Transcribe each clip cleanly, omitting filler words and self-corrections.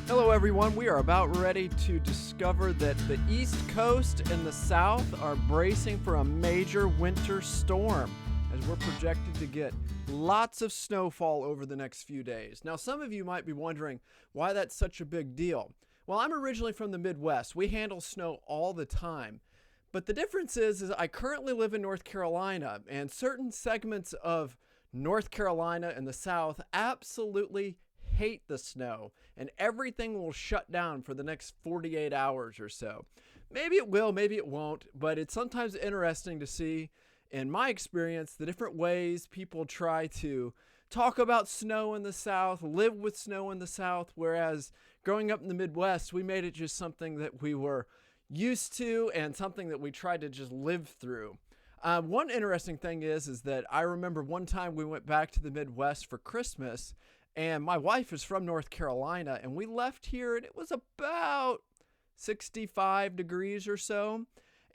Hello everyone, we are about ready to discover that the East Coast and the South are bracing for a major winter storm as we're projected to get lots of snowfall over the next few days. Now some of you might be wondering why that's such a big deal. Well, I'm originally from the Midwest. We handle snow all the time. But the difference is I currently live in North Carolina, and certain segments of North Carolina and the South absolutely hate the snow, and everything will shut down for the next 48 hours or so. Maybe it will, maybe it won't, but it's sometimes interesting to see, in my experience, the different ways people try to talk about snow in the South, live with snow in the South, whereas growing up in the Midwest, we made it just something that we were used to and something that we tried to just live through. One interesting thing is that I remember one time we went back to the Midwest for Christmas, and my wife is from North Carolina, and we left here, and it was about 65 degrees or so.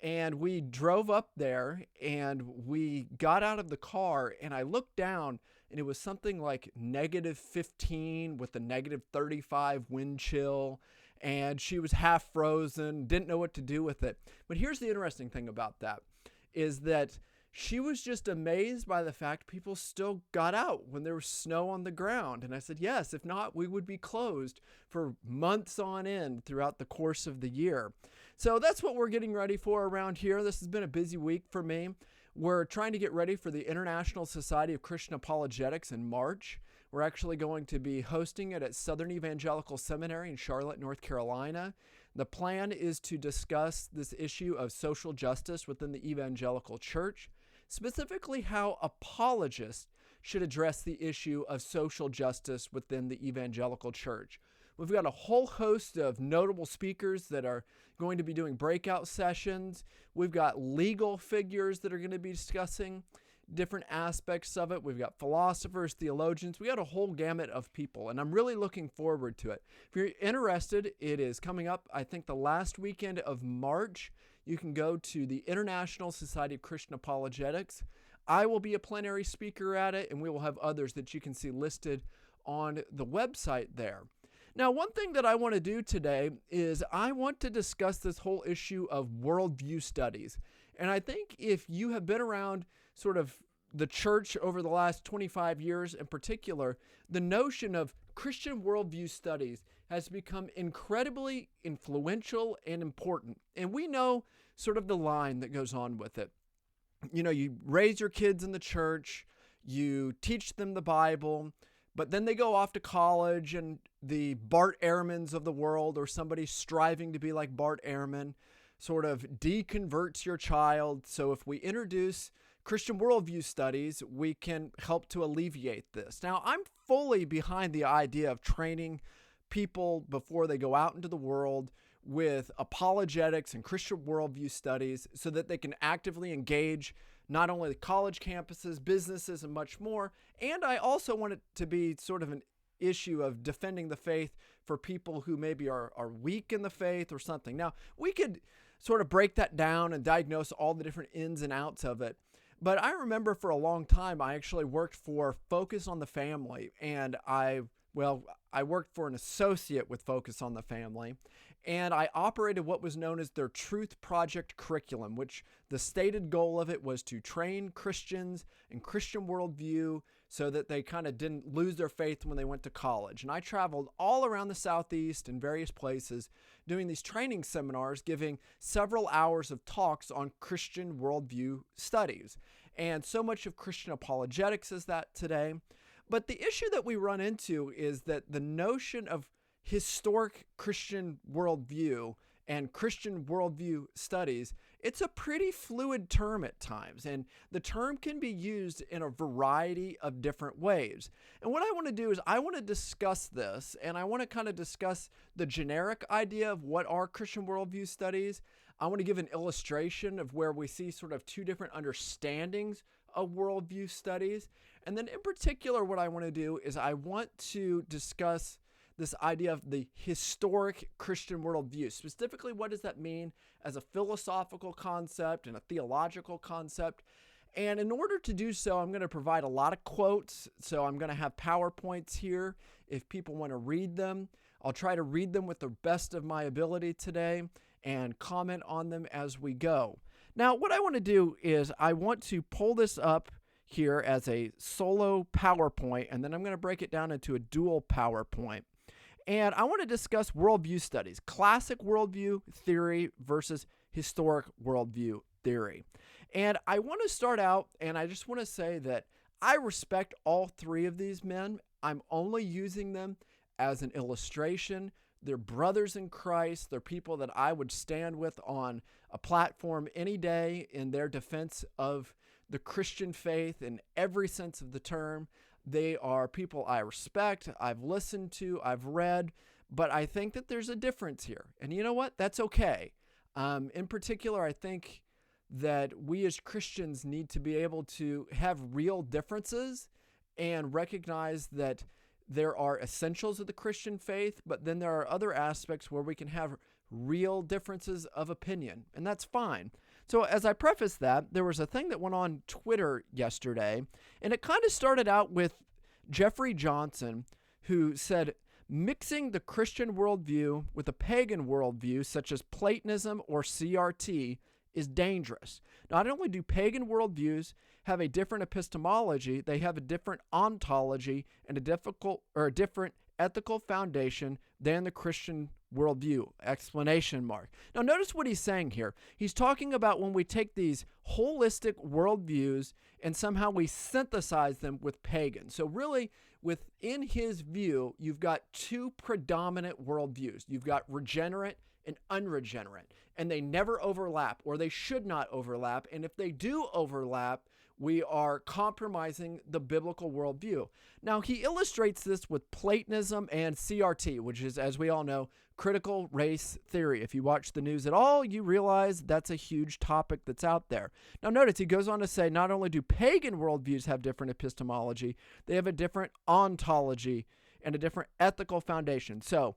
And we drove up there, and we got out of the car, and I looked down, and it was something like -15 with a -35 wind chill. And she was half frozen, didn't know what to do with it. But here's the interesting thing about that, is that she was just amazed by the fact people still got out when there was snow on the ground. And I said, yes, if not, we would be closed for months on end throughout the course of the year. So that's what we're getting ready for around here. This has been a busy week for me. We're trying to get ready for the International Society of Christian Apologetics in March. We're actually going to be hosting it at Southern Evangelical Seminary in Charlotte, North Carolina. The plan is to discuss this issue of social justice within the evangelical church, specifically how apologists should address the issue of social justice within the evangelical church. We've got a whole host of notable speakers that are going to be doing breakout sessions. We've got legal figures that are going to be discussing different aspects of it. We've got philosophers, theologians. We got a whole gamut of people, and I'm really looking forward to it. If you're interested, it is coming up, I think, the last weekend of March. You can go to the International Society of Christian Apologetics. I will be a plenary speaker at it, and we will have others that you can see listed on the website there. Now, one thing that I want to do today is I want to discuss this whole issue of worldview studies. And I think if you have been around sort of the church over the last 25 years in particular, the notion of Christian worldview studies has become incredibly influential and important. And we know sort of the line that goes on with it. You know, you raise your kids in the church, you teach them the Bible, but then they go off to college, and the Bart Ehrmans of the world, or somebody striving to be like Bart Ehrman, sort of deconverts your child. So if we introduce Christian worldview studies, we can help to alleviate this. Now, I'm fully behind the idea of training people before they go out into the world with apologetics and Christian worldview studies so that they can actively engage not only the college campuses, businesses, and much more. And I also want it to be sort of an issue of defending the faith for people who maybe are weak in the faith or something. Now, we could sort of break that down and diagnose all the different ins and outs of it. But I remember for a long time, I actually worked for Focus on the Family, and I worked for an associate with Focus on the Family, and I operated what was known as their Truth Project curriculum, which the stated goal of it was to train Christians in Christian worldview so that they kind of didn't lose their faith when they went to college. And I traveled all around the Southeast in various places doing these training seminars, giving several hours of talks on Christian worldview studies. And so much of Christian apologetics is that today. But the issue that we run into is that the notion of historic Christian worldview and Christian worldview studies, it's a pretty fluid term at times, and the term can be used in a variety of different ways. And what I want to do is I want to discuss this, and I want to kind of discuss the generic idea of what are Christian worldview studies. I want to give an illustration of where we see sort of two different understandings of worldview studies. And then in particular, what I want to do is I want to discuss this idea of the historic Christian worldview. Specifically, what does that mean as a philosophical concept and a theological concept? And in order to do so, I'm going to provide a lot of quotes. So I'm going to have PowerPoints here if people want to read them. I'll try to read them with the best of my ability today and comment on them as we go. Now, what I want to do is I want to pull this up here as a solo PowerPoint, and then I'm going to break it down into a dual PowerPoint. And I want to discuss worldview studies, classic worldview theory versus historic worldview theory. And I want to start out, and I just want to say that I respect all three of these men. I'm only using them as an illustration. They're brothers in Christ. They're people that I would stand with on a platform any day in their defense of the Christian faith in every sense of the term. They are people I respect, I've listened to, I've read, but I think that there's a difference here. And you know what? That's okay. In particular, I think that we as Christians need to be able to have real differences and recognize that there are essentials of the Christian faith, but then there are other aspects where we can have real differences of opinion, and that's fine. So as I preface that, there was a thing that went on Twitter yesterday, and it kind of started out with Jeffrey Johnson, who said, mixing the Christian worldview with a pagan worldview, such as Platonism or CRT, is dangerous. Not only do pagan worldviews have a different epistemology, they have a different ontology and a different ethical foundation than the Christian worldview, ! Now notice what he's saying here. He's talking about when we take these holistic worldviews and somehow we synthesize them with pagan. So really, within his view, you've got two predominant worldviews. You've got regenerate and unregenerate, and they never overlap, or they should not overlap. And if they do overlap, we are compromising the biblical worldview. Now, he illustrates this with Platonism and CRT, which is, as we all know, critical race theory. If you watch the news at all, you realize that's a huge topic that's out there. Now, notice he goes on to say not only do pagan worldviews have different epistemology, they have a different ontology and a different ethical foundation. So,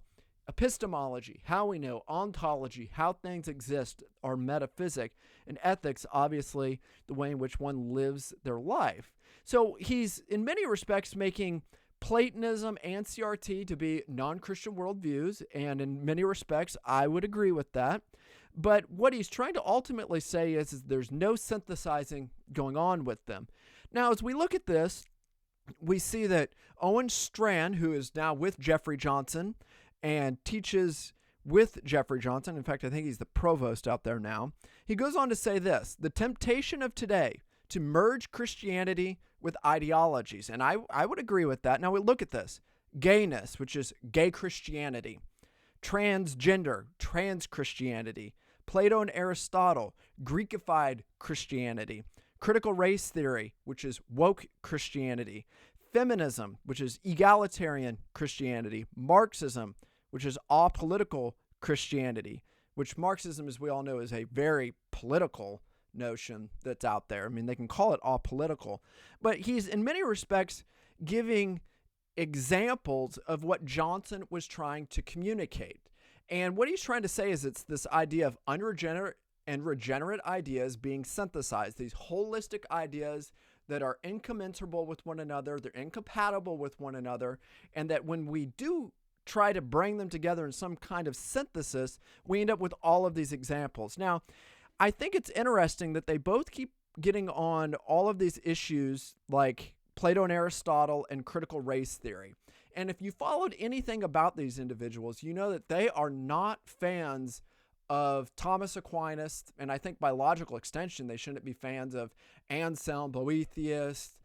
epistemology, how we know, ontology, how things exist, are metaphysic, and ethics, obviously, the way in which one lives their life. So he's, in many respects, making Platonism and CRT to be non-Christian worldviews, and in many respects, I would agree with that. But what he's trying to ultimately say is there's no synthesizing going on with them. Now, as we look at this, we see that Owen Strachan, who is now with Jeffrey Johnson, and teaches with Jeffrey Johnson. In fact, I think he's the provost out there now. He goes on to say this: the temptation of today to merge Christianity with ideologies. And I would agree with that. Now we look at this. Gayness, which is gay Christianity. Transgender, trans Christianity. Plato and Aristotle, Greekified Christianity. Critical race theory, which is woke Christianity. Feminism, which is egalitarian Christianity. Marxism, which is apolitical Christianity, which Marxism, as we all know, is a very political notion that's out there. I mean, they can call it apolitical, but he's in many respects giving examples of what Johnson was trying to communicate. And what he's trying to say is it's this idea of unregenerate and regenerate ideas being synthesized, these holistic ideas that are incommensurable with one another, they're incompatible with one another, and that when we do try to bring them together in some kind of synthesis, we end up with all of these examples. Now, I think it's interesting that they both keep getting on all of these issues like Plato and Aristotle and critical race theory. And if you followed anything about these individuals, you know that they are not fans of Thomas Aquinas, and I think by logical extension, they shouldn't be fans of Anselm, Boethius,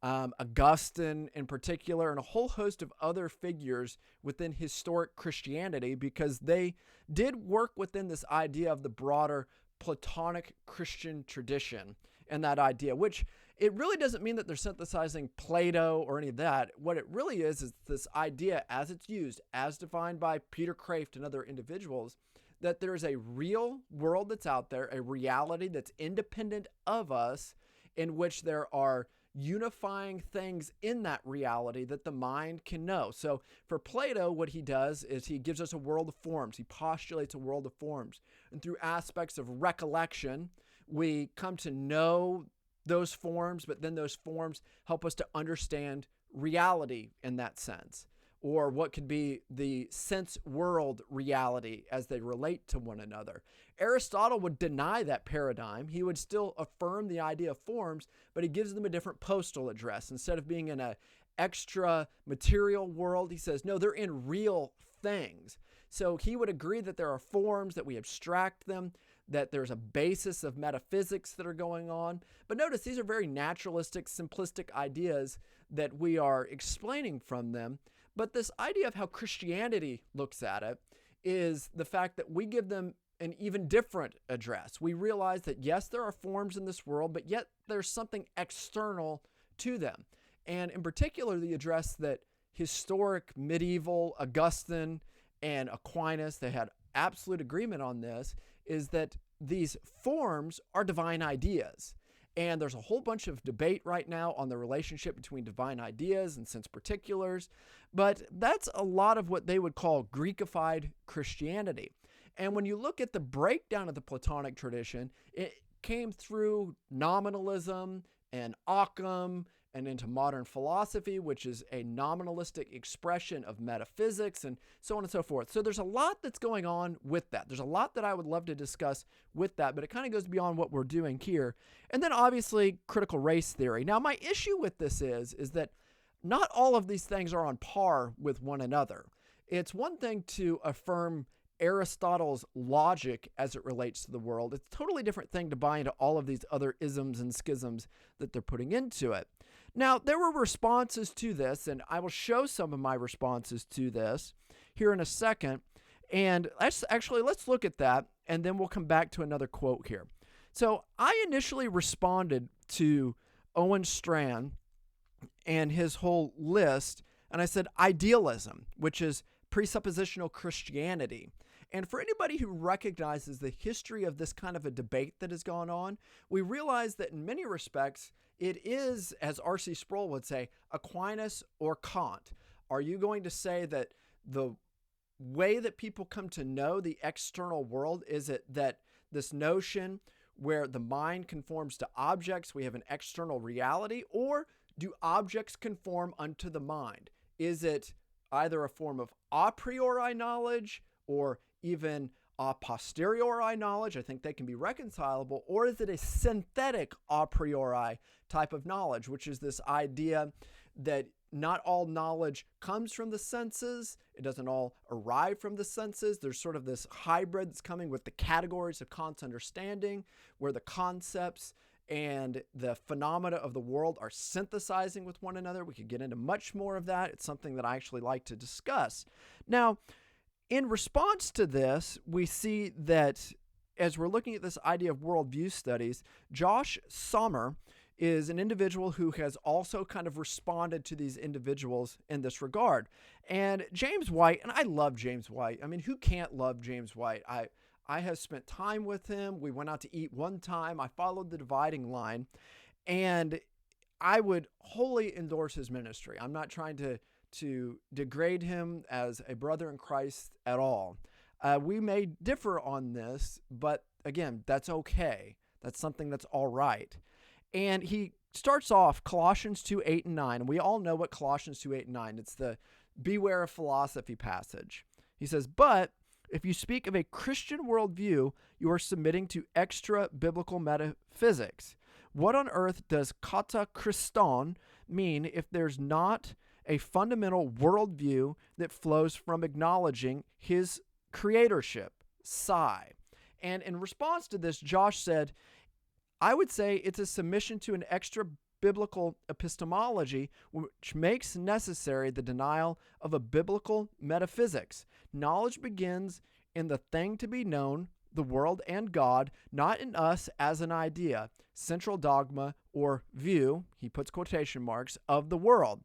Augustine in particular, and a whole host of other figures within historic Christianity, because they did work within this idea of the broader Platonic Christian tradition and that idea, which it really doesn't mean that they're synthesizing Plato or any of that. What it really is this idea as it's used, as defined by Peter Kraft and other individuals, that there's a real world that's out there, a reality that's independent of us, in which there are unifying things in that reality that the mind can know. So for Plato, what he does is he gives us a world of forms. He postulates a world of forms. And through aspects of recollection, we come to know those forms, but then those forms help us to understand reality in that sense. or what could be the sense world reality as they relate to one another. Aristotle would deny that paradigm. He would still affirm the idea of forms, but he gives them a different postal address. Instead of being in an extra material world, he says, no, they're in real things. So he would agree that there are forms, that we abstract them, that there's a basis of metaphysics that are going on. But notice these are very naturalistic, simplistic ideas that we are explaining from them. But this idea of how Christianity looks at it is the fact that we give them an even different address. We realize that, yes, there are forms in this world, but yet there's something external to them. And in particular, the address that historic medieval Augustine and Aquinas, they had absolute agreement on this, is that these forms are divine ideas. And there's a whole bunch of debate right now on the relationship between divine ideas and sense particulars, but that's a lot of what they would call Greekified Christianity. And when you look at the breakdown of the Platonic tradition, it came through nominalism and Occam and into modern philosophy, which is a nominalistic expression of metaphysics and so on and so forth. So there's a lot that's going on with that. There's a lot that I would love to discuss with that, but it kind of goes beyond what we're doing here. And then obviously critical race theory. Now my issue with this is that not all of these things are on par with one another. It's one thing to affirm Aristotle's logic as it relates to the world. It's a totally different thing to buy into all of these other isms and schisms that they're putting into it. Now, there were responses to this, and I will show some of my responses to this here in a second. And let's look at that, and then we'll come back to another quote here. So I initially responded to Owen Strachan and his whole list, and I said idealism, which is presuppositional Christianity. And for anybody who recognizes the history of this kind of a debate that has gone on, we realize that in many respects, it is, as R.C. Sproul would say, Aquinas or Kant. Are you going to say that the way that people come to know the external world, is it that this notion where the mind conforms to objects, we have an external reality, or do objects conform unto the mind? Is it either a form of a priori knowledge or even a posteriori knowledge? I think they can be reconcilable. Or is it a synthetic a priori type of knowledge, which is this idea that not all knowledge comes from the senses. It doesn't all arrive from the senses. There's sort of this hybrid that's coming with the categories of Kant's understanding, where the concepts and the phenomena of the world are synthesizing with one another. We could get into much more of that. It's something that I actually like to discuss. Now, in response to this, we see that as we're looking at this idea of worldview studies, Josh Sommer is an individual who has also kind of responded to these individuals in this regard. And James White, and I love James White. I mean, who can't love James White? I have spent time with him. We went out to eat one time. I followed the dividing line, and I would wholly endorse his ministry. I'm not trying to degrade him as a brother in Christ at all. We may differ on this, but again, that's okay. That's something that's all right. And he starts off Colossians 2:8 and 9. And we all know what Colossians 2:8 and 9. It's the beware of philosophy passage. He says, but if you speak of a Christian worldview, you are submitting to extra-biblical metaphysics. What on earth does kata Christon mean if there's not a fundamental worldview that flows from acknowledging his creatorship, psi? And in response to this, Josh said, I would say it's a submission to an extra-biblical epistemology which makes necessary the denial of a biblical metaphysics. Knowledge begins in the thing to be known, the world and God, not in us as an idea, central dogma, or view, he puts quotation marks, of the world.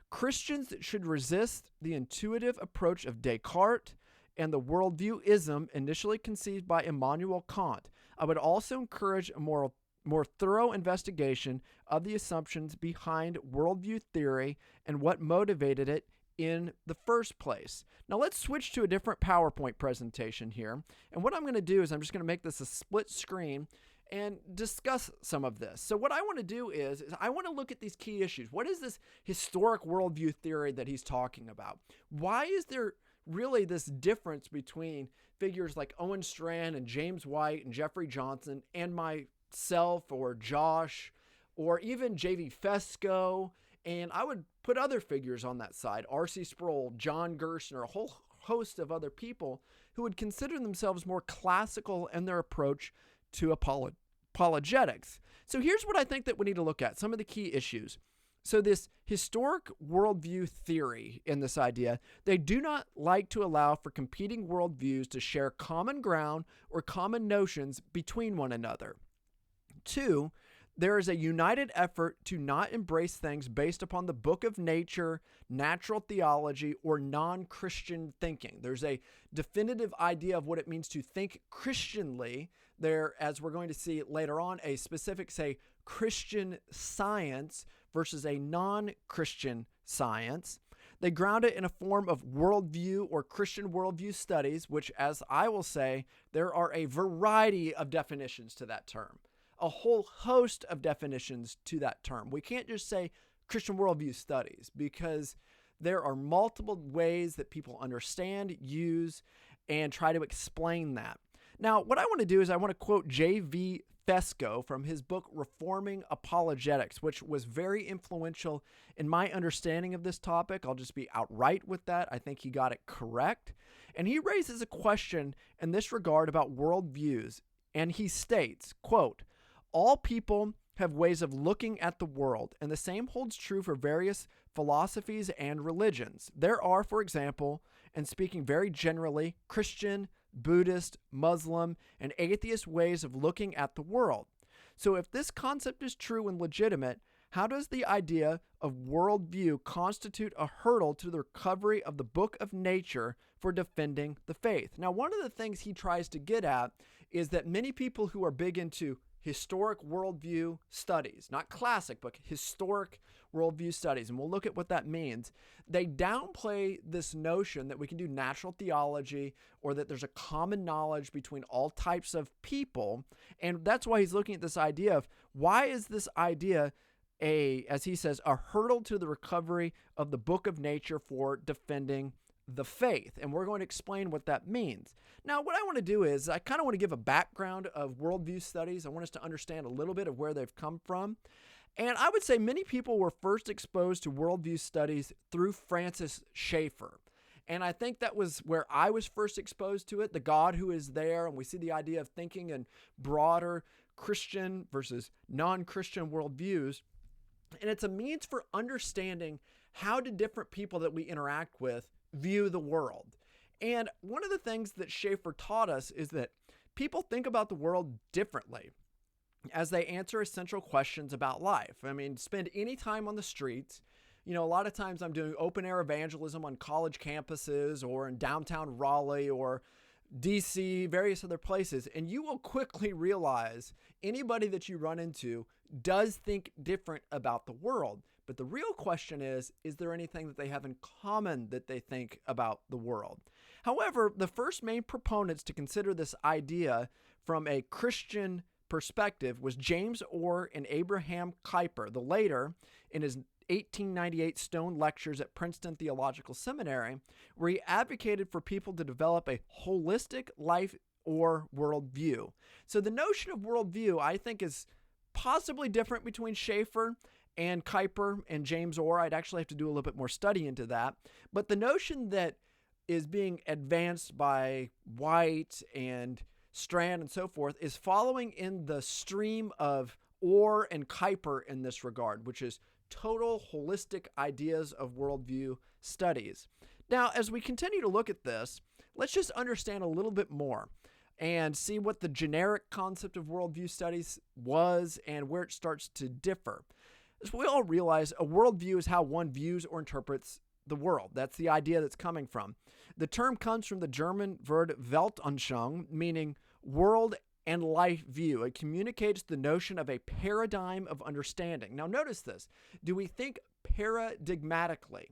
Christians should resist the intuitive approach of Descartes and the worldviewism initially conceived by Immanuel Kant. I would also encourage a more thorough investigation of the assumptions behind worldview theory and what motivated it in the first place. Now let's switch to a different PowerPoint presentation here. And what I'm going to do is I'm just going to make this a split screen, and discuss some of this. So what I want to do is I want to look at these key issues. What is this historic worldview theory that he's talking about? Why is there really this difference between figures like Owen Strachan and James White and Jeffrey Johnson and myself or Josh or even J.V. Fesco? And I would put other figures on that side, R.C. Sproul, John Gerstner, a whole host of other people who would consider themselves more classical in their approach to apologetics. So here's what I think that we need to look at, some of the key issues. So this historic worldview theory in this idea, they do not like to allow for competing worldviews to share common ground or common notions between one another. 2, there is a united effort to not embrace things based upon the book of nature, natural theology, or non-Christian thinking. There's a definitive idea of what it means to think Christianly. There, as we're going to see later on, a specific, say, Christian science versus a non-Christian science. They ground it in a form of worldview or Christian worldview studies, which, as I will say, there are a variety of definitions to that term. A whole host of definitions to that term. We can't just say Christian worldview studies because there are multiple ways that people understand, use, and try to explain that. Now, what I want to do is I want to quote J.V. Fesco from his book Reforming Apologetics, which was very influential in my understanding of this topic. I'll just be outright with that. I think he got it correct. And he raises a question in this regard about worldviews. And he states, quote, "All people have ways of looking at the world, and the same holds true for various philosophies and religions. There are, for example, and speaking very generally, Christian, Buddhist, Muslim, and atheist ways of looking at the world. So if this concept is true and legitimate, how does the idea of worldview constitute a hurdle to the recovery of the book of nature for defending the faith?" Now, one of the things he tries to get at is that many people who are big into historic worldview studies, not classic, but historic worldview studies, and we'll look at what that means, they downplay this notion that we can do natural theology or that there's a common knowledge between all types of people. And that's why he's looking at this idea of why is this idea as he says, a hurdle to the recovery of the book of nature for defending the faith. And we're going to explain what that means. Now, what I want to do is I kind of want to give a background of worldview studies. I want us to understand a little bit of where they've come from. And I would say many people were first exposed to worldview studies through Francis Schaeffer. And I think that was where I was first exposed to it, the God who is there. And we see the idea of thinking in broader Christian versus non-Christian worldviews. And it's a means for understanding how do different people that we interact with view the world. And one of the things that Schaeffer taught us is that people think about the world differently as they answer essential questions about life. I mean, spend any time on the streets. You know, a lot of times I'm doing open air evangelism on college campuses or in downtown Raleigh or DC, various other places, and you will quickly realize anybody that you run into does think different about the world. But the real question is there anything that they have in common that they think about the world? However, the first main proponents to consider this idea from a Christian perspective was James Orr and Abraham Kuyper. The later, in his 1898 Stone Lectures at Princeton Theological Seminary, where he advocated for people to develop a holistic life or worldview. So the notion of worldview, I think, is possibly different between Schaeffer and Kuyper and James Orr. I'd actually have to do a little bit more study into that. But the notion that is being advanced by White and Strand and so forth is following in the stream of Orr and Kuyper in this regard, which is total holistic ideas of worldview studies. Now, as we continue to look at this, let's just understand a little bit more and see what the generic concept of worldview studies was and where it starts to differ. As we all realize, a worldview is how one views or interprets the world. That's the idea that's coming from. The term comes from the German word Weltanschauung, meaning world and life view. It communicates the notion of a paradigm of understanding. Now notice this. Do we think paradigmatically?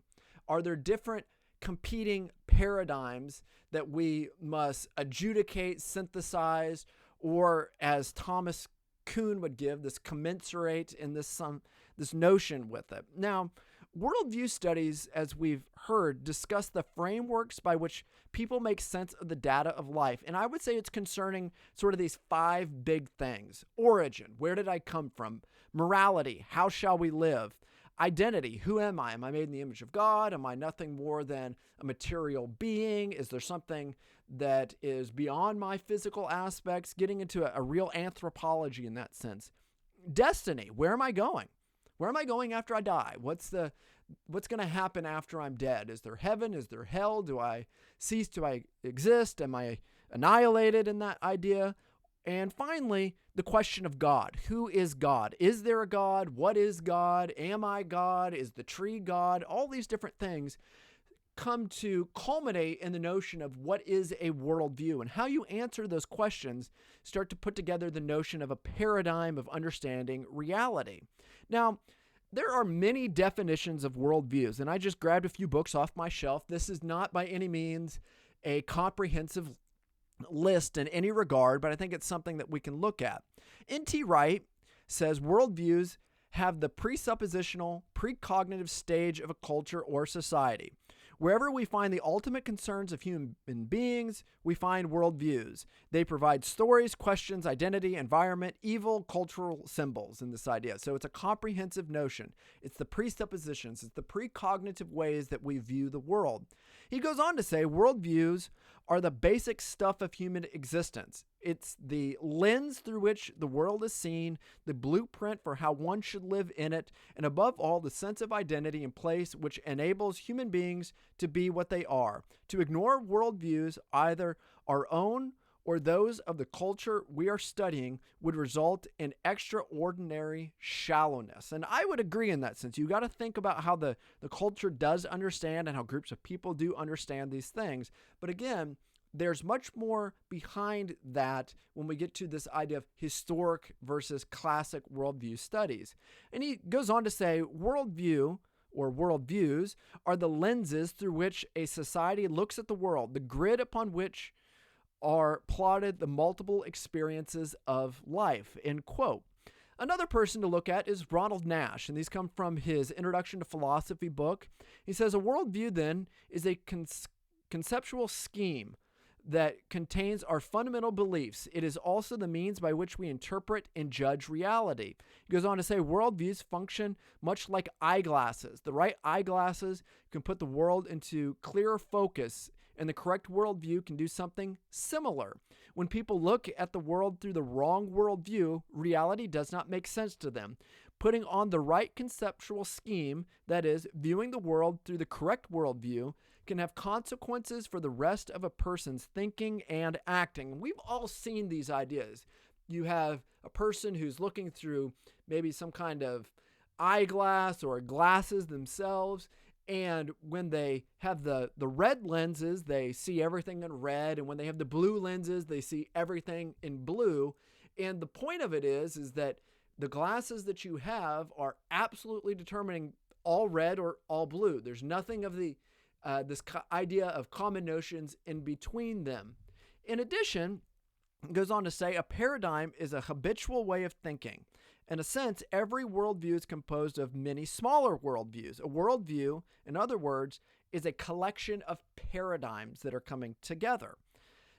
Are there different competing paradigms that we must adjudicate, synthesize, or as Thomas Kuhn would give, this commensurate and this notion with it. Now, worldview studies, as we've heard, discuss the frameworks by which people make sense of the data of life. And I would say it's concerning sort of these 5 big things. Origin, where did I come from? Morality, how shall we live? Identity, who am I? Am I made in the image of God? Am I nothing more than a material being? Is there something that is beyond my physical aspects? Getting into a real anthropology in that sense. Destiny, where am I going? Where am I going after I die? What's going to happen after I'm dead? Is there heaven? Is there hell? Do I cease to exist? Am I annihilated in that idea? And finally, the question of God. Who is God? Is there a God? What is God? Am I God? Is the tree God? All these different things come to culminate in the notion of what is a worldview, and how you answer those questions start to put together the notion of a paradigm of understanding reality. Now, there are many definitions of worldviews, and I just grabbed a few books off my shelf. This is not by any means a comprehensive list in any regard, but I think it's something that we can look at. N.T. Wright says worldviews have the presuppositional, precognitive stage of a culture or society. Wherever we find the ultimate concerns of human beings, we find worldviews. They provide stories, questions, identity, environment, evil, cultural symbols in this idea. So it's a comprehensive notion. It's the presuppositions, it's the precognitive ways that we view the world. He goes on to say worldviews are the basic stuff of human existence. It's the lens through which the world is seen, the blueprint for how one should live in it, and above all, the sense of identity and place which enables human beings to be what they are. To ignore worldviews, either our own or those of the culture we are studying, would result in extraordinary shallowness. And I would agree in that sense. You got to think about how the culture does understand and how groups of people do understand these things. But again, there's much more behind that when we get to this idea of historic versus classic worldview studies. And he goes on to say, worldview or worldviews are the lenses through which a society looks at the world, the grid upon which are plotted the multiple experiences of life, end quote. Another person to look at is Ronald Nash, and these come from his Introduction to Philosophy book. He says, a worldview then is a conceptual scheme that contains our fundamental beliefs. It is also the means by which we interpret and judge reality. He goes on to say, worldviews function much like eyeglasses. The right eyeglasses can put the world into clearer focus, and the correct worldview can do something similar. When people look at the world through the wrong worldview, reality does not make sense to them. Putting on the right conceptual scheme, that is, viewing the world through the correct worldview, can have consequences for the rest of a person's thinking and acting. We've all seen these ideas. You have a person who's looking through maybe some kind of eyeglass or glasses themselves, and when they have the red lenses, they see everything in red, and when they have the blue lenses, they see everything in blue. And the point of it is that the glasses that you have are absolutely determining all red or all blue. There's nothing of this idea of common notions in between them. In addition, it goes on to say, a paradigm is a habitual way of thinking. In a sense, every worldview is composed of many smaller worldviews. A worldview, in other words, is a collection of paradigms that are coming together.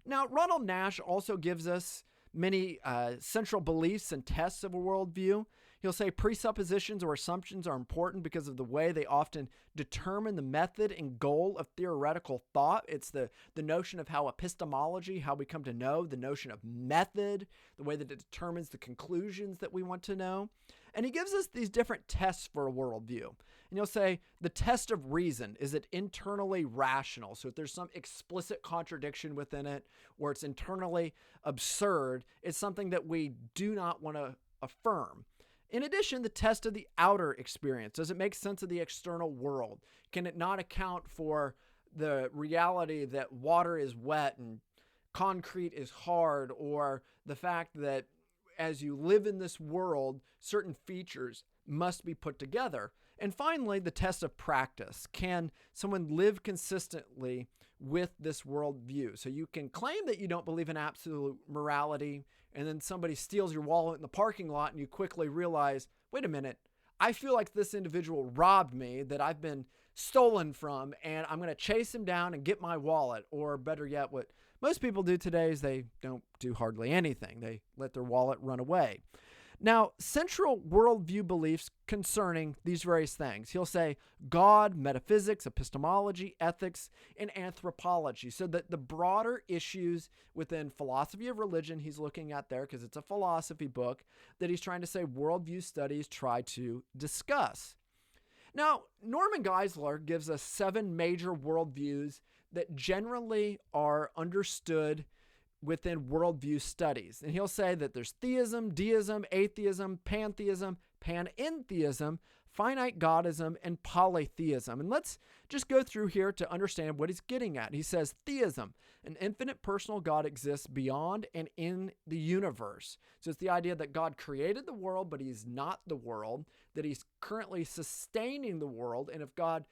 Now, Ronald Nash also gives us many central beliefs and tests of a worldview. He'll say presuppositions or assumptions are important because of the way they often determine the method and goal of theoretical thought. It's the notion of how epistemology, how we come to know, the notion of method, the way that it determines the conclusions that we want to know. And he gives us these different tests for a worldview. And he'll say the test of reason, is it internally rational? So if there's some explicit contradiction within it, or it's internally absurd, it's something that we do not want to affirm. In addition, the test of the outer experience. Does it make sense of the external world? Can it not account for the reality that water is wet and concrete is hard, or the fact that as you live in this world, certain features must be put together? And finally, the test of practice. Can someone live consistently with this worldview. So you can claim that you don't believe in absolute morality, and then somebody steals your wallet in the parking lot and you quickly realize, wait a minute, I feel like this individual robbed me, that I've been stolen from, and I'm going to chase him down and get my wallet. Or better yet, what most people do today is they don't do hardly anything. They let their wallet run away. Now, central worldview beliefs concerning these various things. He'll say God, metaphysics, epistemology, ethics, and anthropology. So that the broader issues within philosophy of religion he's looking at there, because it's a philosophy book, that he's trying to say worldview studies try to discuss. Now, Norman Geisler gives us 7 major worldviews that generally are understood within worldview studies. And he'll say that there's theism, deism, atheism, pantheism, panentheism, finite godism, and polytheism. And let's just go through here to understand what he's getting at. He says theism, an infinite personal God exists beyond and in the universe. So it's the idea that God created the world, but he's not the world, that he's currently sustaining the world, and if God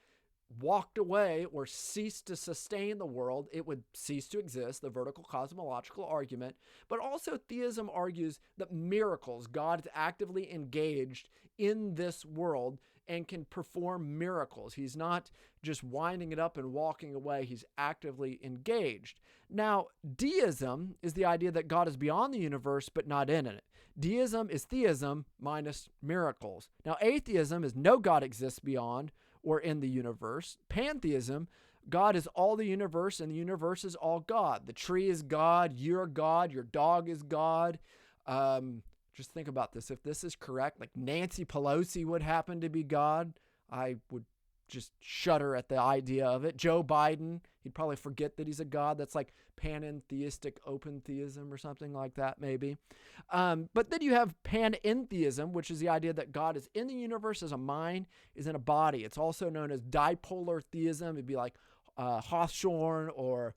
walked away or ceased to sustain the world, it would cease to exist, the vertical cosmological argument. But also theism argues that miracles, God is actively engaged in this world and can perform miracles. He's not just winding it up and walking away. He's actively engaged. Now, deism is the idea that God is beyond the universe but not in it. Deism is theism minus miracles. Now, atheism is no God exists beyond or in the universe. Pantheism, God is all the universe and the universe is all God. The tree is God, you're God, your dog is God. Just think about this. If this is correct, like Nancy Pelosi would happen to be God, I would just shudder at the idea of it. Joe Biden, he'd probably forget that he's a God. That's like panentheistic open theism or something like that, maybe. But then you have panentheism, which is the idea that God is in the universe as a mind, is in a body. It's also known as dipolar theism. It'd be like Hawthorne or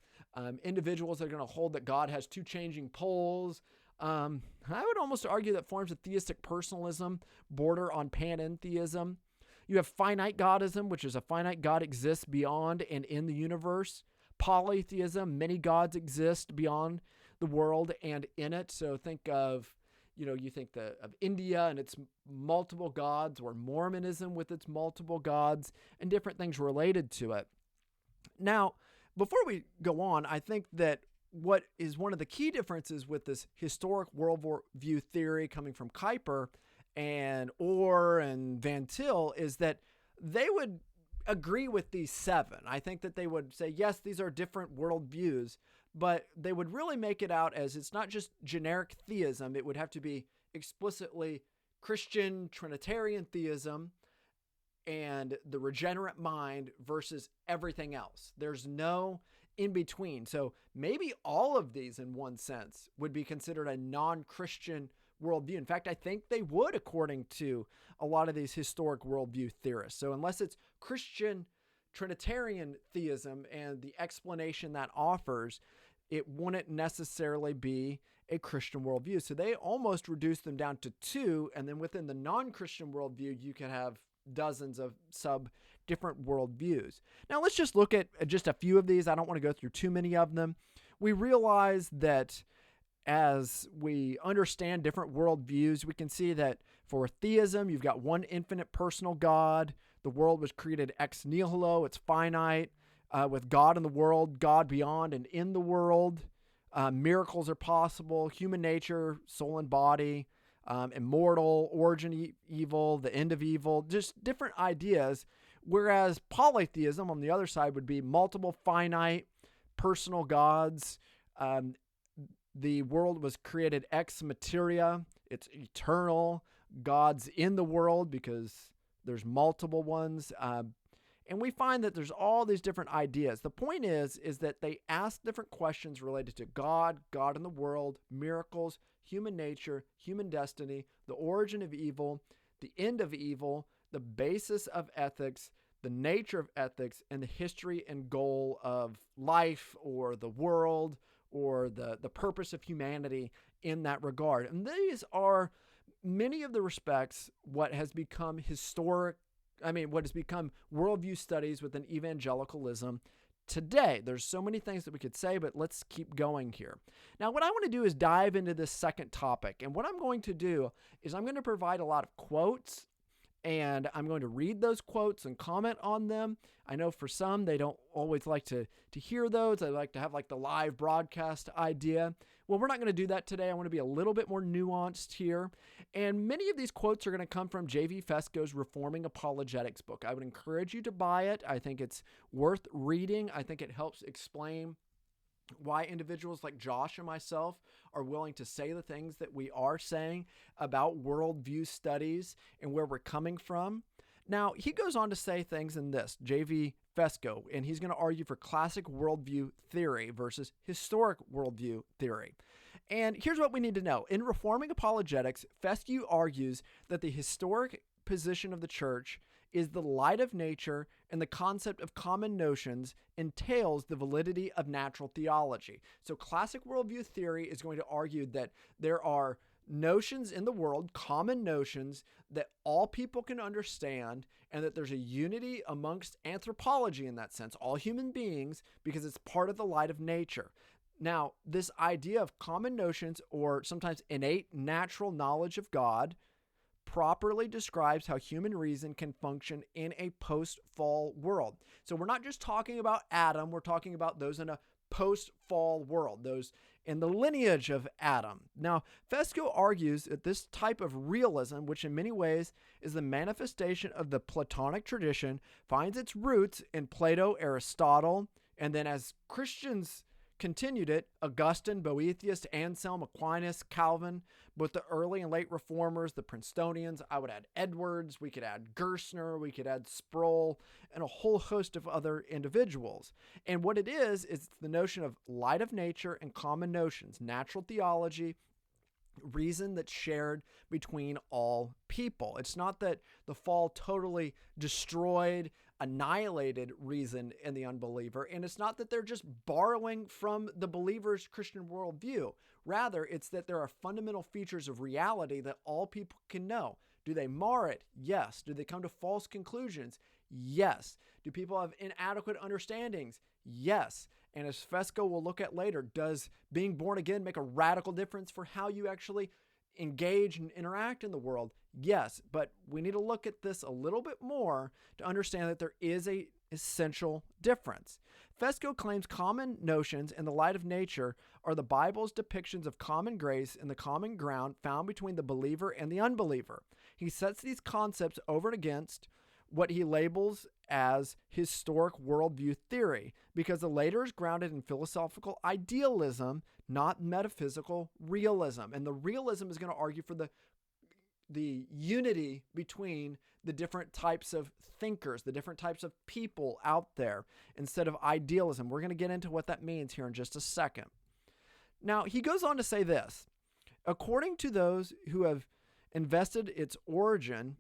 individuals that are going to hold that God has 2 changing poles. I would almost argue that forms of theistic personalism border on panentheism. You have finite godism, which is a finite God exists beyond and in the universe. Polytheism, many gods exist beyond the world and in it. So think of, you think of India and its multiple gods, or Mormonism with its multiple gods, and different things related to it. Now, before we go on, I think that what is one of the key differences with this historic worldview theory coming from Kuyper and Orr and Van Til is that they would agree with these 7. I think that they would say, yes, these are different worldviews, but they would really make it out as it's not just generic theism. It would have to be explicitly Christian Trinitarian theism and the regenerate mind versus everything else. There's no in between. So maybe all of these in one sense would be considered a non-Christian worldview. In fact, I think they would, according to a lot of these historic worldview theorists. So unless it's Christian Trinitarian theism and the explanation that offers, it wouldn't necessarily be a Christian worldview. So they almost reduce them down to 2. And then within the non-Christian worldview, you can have dozens of different worldviews. Now let's just look at just a few of these. I don't want to go through too many of them. We realize that as we understand different worldviews, we can see that for theism, you've got one infinite personal God. The world was created ex nihilo. It's finite. With God in the world, God beyond and in the world. Miracles are possible. Human nature, soul and body, immortal, origin evil, the end of evil, just different ideas. Whereas polytheism on the other side would be multiple finite personal gods. The world was created ex materia. It's eternal. God's in the world because there's multiple ones. And we find that there's all these different ideas. The point is that they ask different questions related to God, God in the world, miracles, human nature, human destiny, the origin of evil, the end of evil, the basis of ethics, the nature of ethics, and the history and goal of life or the world or the purpose of humanity in that regard. And these are many of the respects what has become what has become worldview studies within evangelicalism today. There's so many things that we could say, but let's keep going here. Now, what I want to do is dive into this second topic. And what I'm going to do is I'm going to provide a lot of quotes, and I'm going to read those quotes and comment on them. I know for some, they don't always like to hear those. They like to have like the live broadcast idea. Well, we're not going to do that today. I want to be a little bit more nuanced here. And many of these quotes are going to come from J.V. Fesko's Reforming Apologetics book. I would encourage you to buy it. I think it's worth reading. I think it helps explain why individuals like Josh and myself are willing to say the things that we are saying about worldview studies and where we're coming from. Now, he goes on to say things in this, J.V. Fesko, and he's going to argue for classic worldview theory versus historic worldview theory. And here's what we need to know. In Reforming Apologetics, Fesko argues that the historic position of the church is the light of nature, and the concept of common notions entails the validity of natural theology. So classic worldview theory is going to argue that there are notions in the world, common notions that all people can understand, and that there's a unity amongst anthropology in that sense, all human beings, because it's part of the light of nature. Now, this idea of common notions, or sometimes innate natural knowledge of God, properly describes how human reason can function in a post-fall world. So we're not just talking about Adam, we're talking about those in a post-fall world, those in the lineage of Adam. Now, Fesko argues that this type of realism, which in many ways is the manifestation of the Platonic tradition, finds its roots in Plato, Aristotle, and then as Christians continued it, Augustine, Boethius, Anselm, Aquinas, Calvin, both the early and late reformers, the Princetonians. I would add Edwards, we could add Gerstner, we could add Sproul, and a whole host of other individuals. And what it is the notion of light of nature and common notions, natural theology, reason that's shared between all people. It's not that the fall totally destroyed, annihilated reason in the unbeliever, and it's not that they're just borrowing from the believer's Christian worldview. Rather, it's that there are fundamental features of reality that all people can know. Do they mar it? Yes. Do they come to false conclusions? Yes. Do people have inadequate understandings? Yes. And as Fesko will look at later, does being born again make a radical difference for how you actually engage and interact in the world? Yes, but we need to look at this a little bit more to understand that there is an essential difference. Fesko claims common notions and the light of nature are the Bible's depictions of common grace and the common ground found between the believer and the unbeliever. He sets these concepts over and against what he labels as historic worldview theory, because the later is grounded in philosophical idealism, not metaphysical realism. And the realism is going to argue for the unity between the different types of thinkers, the different types of people out there, instead of idealism. We're going to get into what that means here in just a second. Now, he goes on to say this: according to those who have investigated its origin,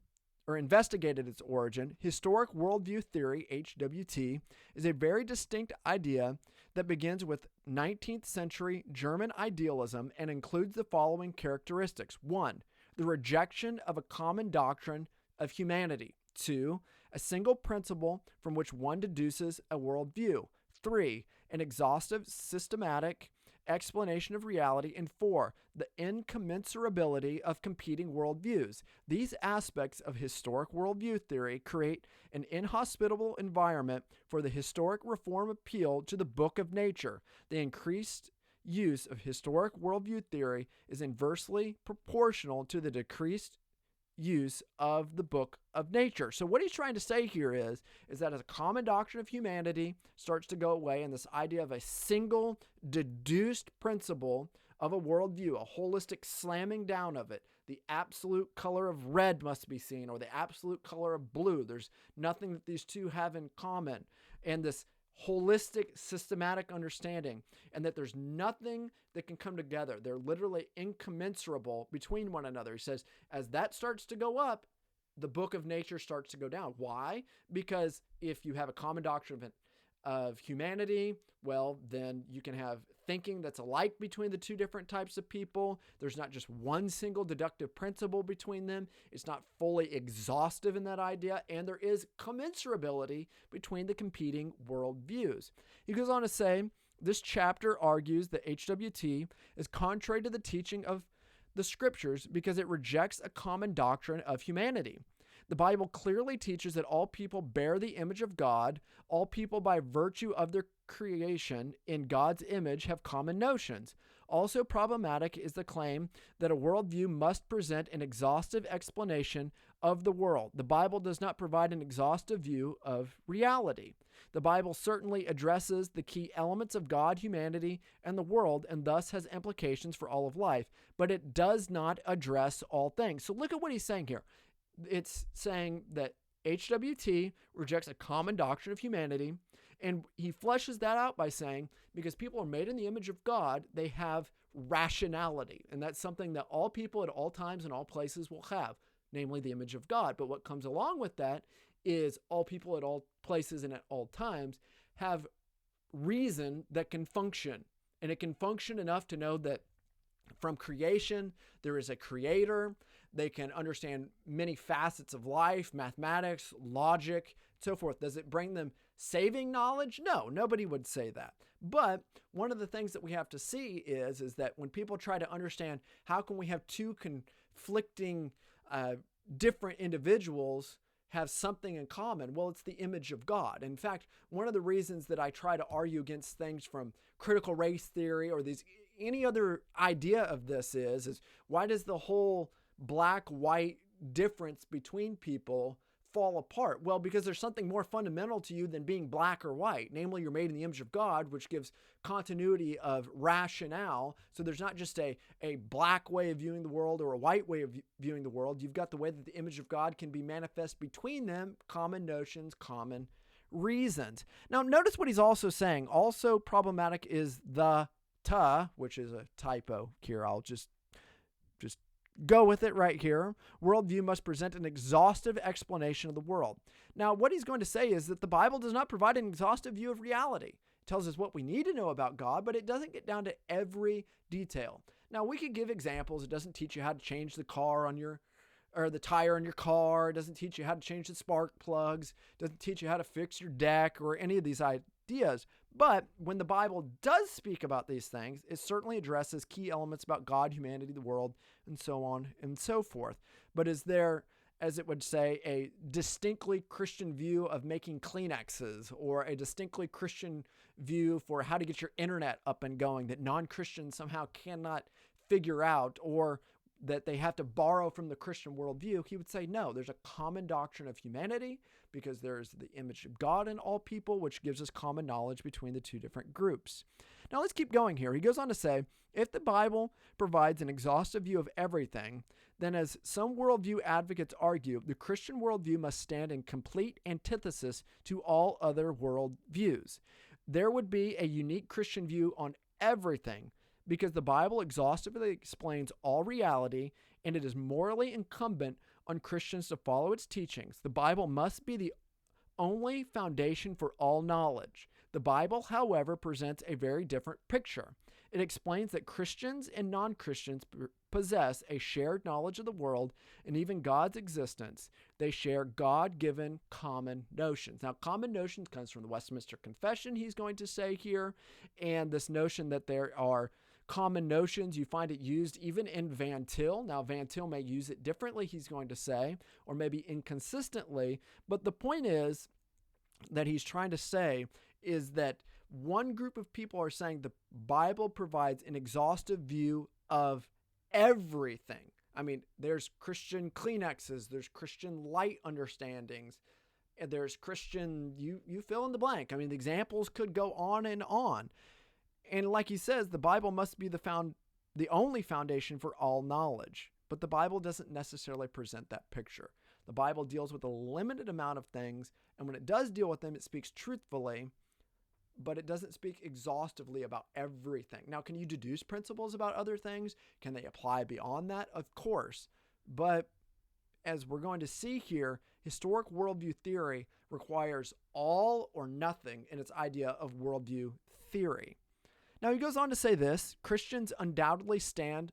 historic worldview theory, HWT, is a very distinct idea that begins with 19th century German idealism and includes the following characteristics. 1, the rejection of a common doctrine of humanity. 2, a single principle from which one deduces a worldview. 3, an exhaustive, systematic explanation of reality. And 4, the incommensurability of competing worldviews. These aspects of historic worldview theory create an inhospitable environment for the historic reform appeal to the book of nature. The increased use of historic worldview theory is inversely proportional to the decreased use of the book of nature. So what he's trying to say here is that as a common doctrine of humanity starts to go away, and this idea of a single deduced principle of a worldview, a holistic slamming down of it, the absolute color of red must be seen, or the absolute color of blue. There's nothing that these two have in common. And this holistic, systematic understanding, and that there's nothing that can come together. They're literally incommensurable between one another. He says, as that starts to go up, the book of nature starts to go down. Why? Because if you have a common doctrine of humanity, well, then you can have thinking that's alike between the two different types of people. There's not just one single deductive principle between them. It's not fully exhaustive in that idea, and there is commensurability between the competing worldviews. He goes on to say, this chapter argues that HWT is contrary to the teaching of the scriptures because it rejects a common doctrine of humanity. The Bible clearly teaches that all people bear the image of God. All people, by virtue of their creation in God's image, have common notions. Also problematic is the claim that a worldview must present an exhaustive explanation of the world. The Bible does not provide an exhaustive view of reality. The Bible certainly addresses the key elements of God, humanity, and the world, and thus has implications for all of life, but it does not address all things. So look at what he's saying here. It's saying that HWT rejects a common doctrine of humanity, and he fleshes that out by saying, because people are made in the image of God, they have rationality, and that's something that all people at all times and all places will have, namely the image of God. But what comes along with that is all people at all places and at all times have reason that can function, and it can function enough to know that from creation, there is a creator. They can understand many facets of life, mathematics, logic, so forth. Does it bring them saving knowledge? No, nobody would say that. But one of the things that we have to see is that when people try to understand how can we have two conflicting different individuals have something in common, well, it's the image of God. In fact, one of the reasons that I try to argue against things from critical race theory or any other idea of this is why does the whole black-white difference between people fall apart? Well, because there's something more fundamental to you than being black or white. Namely, you're made in the image of God, which gives continuity of rationale. So there's not just a black way of viewing the world or a white way of viewing the world. You've got the way that the image of God can be manifest between them, common notions, common reasons. Now, notice what he's also saying. Also problematic is the which is a typo here. I'll just go with it right here. Worldview must present an exhaustive explanation of the world. Now, what he's going to say is that the Bible does not provide an exhaustive view of reality. It tells us what we need to know about God, but it doesn't get down to every detail. Now, we could give examples. It doesn't teach you how to change the tire on your car. It doesn't teach you how to change the spark plugs. It doesn't teach you how to fix your deck or any of these ideas. But when the Bible does speak about these things, it certainly addresses key elements about God, humanity, the world, and so on and so forth. But is there, as it would say, a distinctly Christian view of making Kleenexes or a distinctly Christian view for how to get your internet up and going that non-Christians somehow cannot figure out, or that they have to borrow from the Christian worldview? He would say, no, there's a common doctrine of humanity because there's the image of God in all people, which gives us common knowledge between the two different groups. Now let's keep going here. He goes on to say, if the Bible provides an exhaustive view of everything, then as some worldview advocates argue, the Christian worldview must stand in complete antithesis to all other worldviews. There would be a unique Christian view on everything, because the Bible exhaustively explains all reality, and it is morally incumbent on Christians to follow its teachings. The Bible must be the only foundation for all knowledge. The Bible, however, presents a very different picture. It explains that Christians and non-Christians possess a shared knowledge of the world and even God's existence. They share God-given common notions. Now, common notions comes from the Westminster Confession, he's going to say here, and this notion that there are common notions, you find it used even in Van Til. Now, Van Til may use it differently, he's going to say, or maybe inconsistently, but the point is that he's trying to say is that one group of people are saying the Bible provides an exhaustive view of everything. I mean, there's Christian Kleenexes, there's Christian light understandings, and there's Christian, you fill in the blank. I mean, the examples could go on and on. And like he says, the Bible must be the only foundation for all knowledge. But the Bible doesn't necessarily present that picture. The Bible deals with a limited amount of things, and when it does deal with them, it speaks truthfully, but it doesn't speak exhaustively about everything. Now, can you deduce principles about other things? Can they apply beyond that? Of course. But as we're going to see here, Historic worldview theory requires all or nothing in its idea of worldview theory. Now, he goes on to say this: Christians undoubtedly stand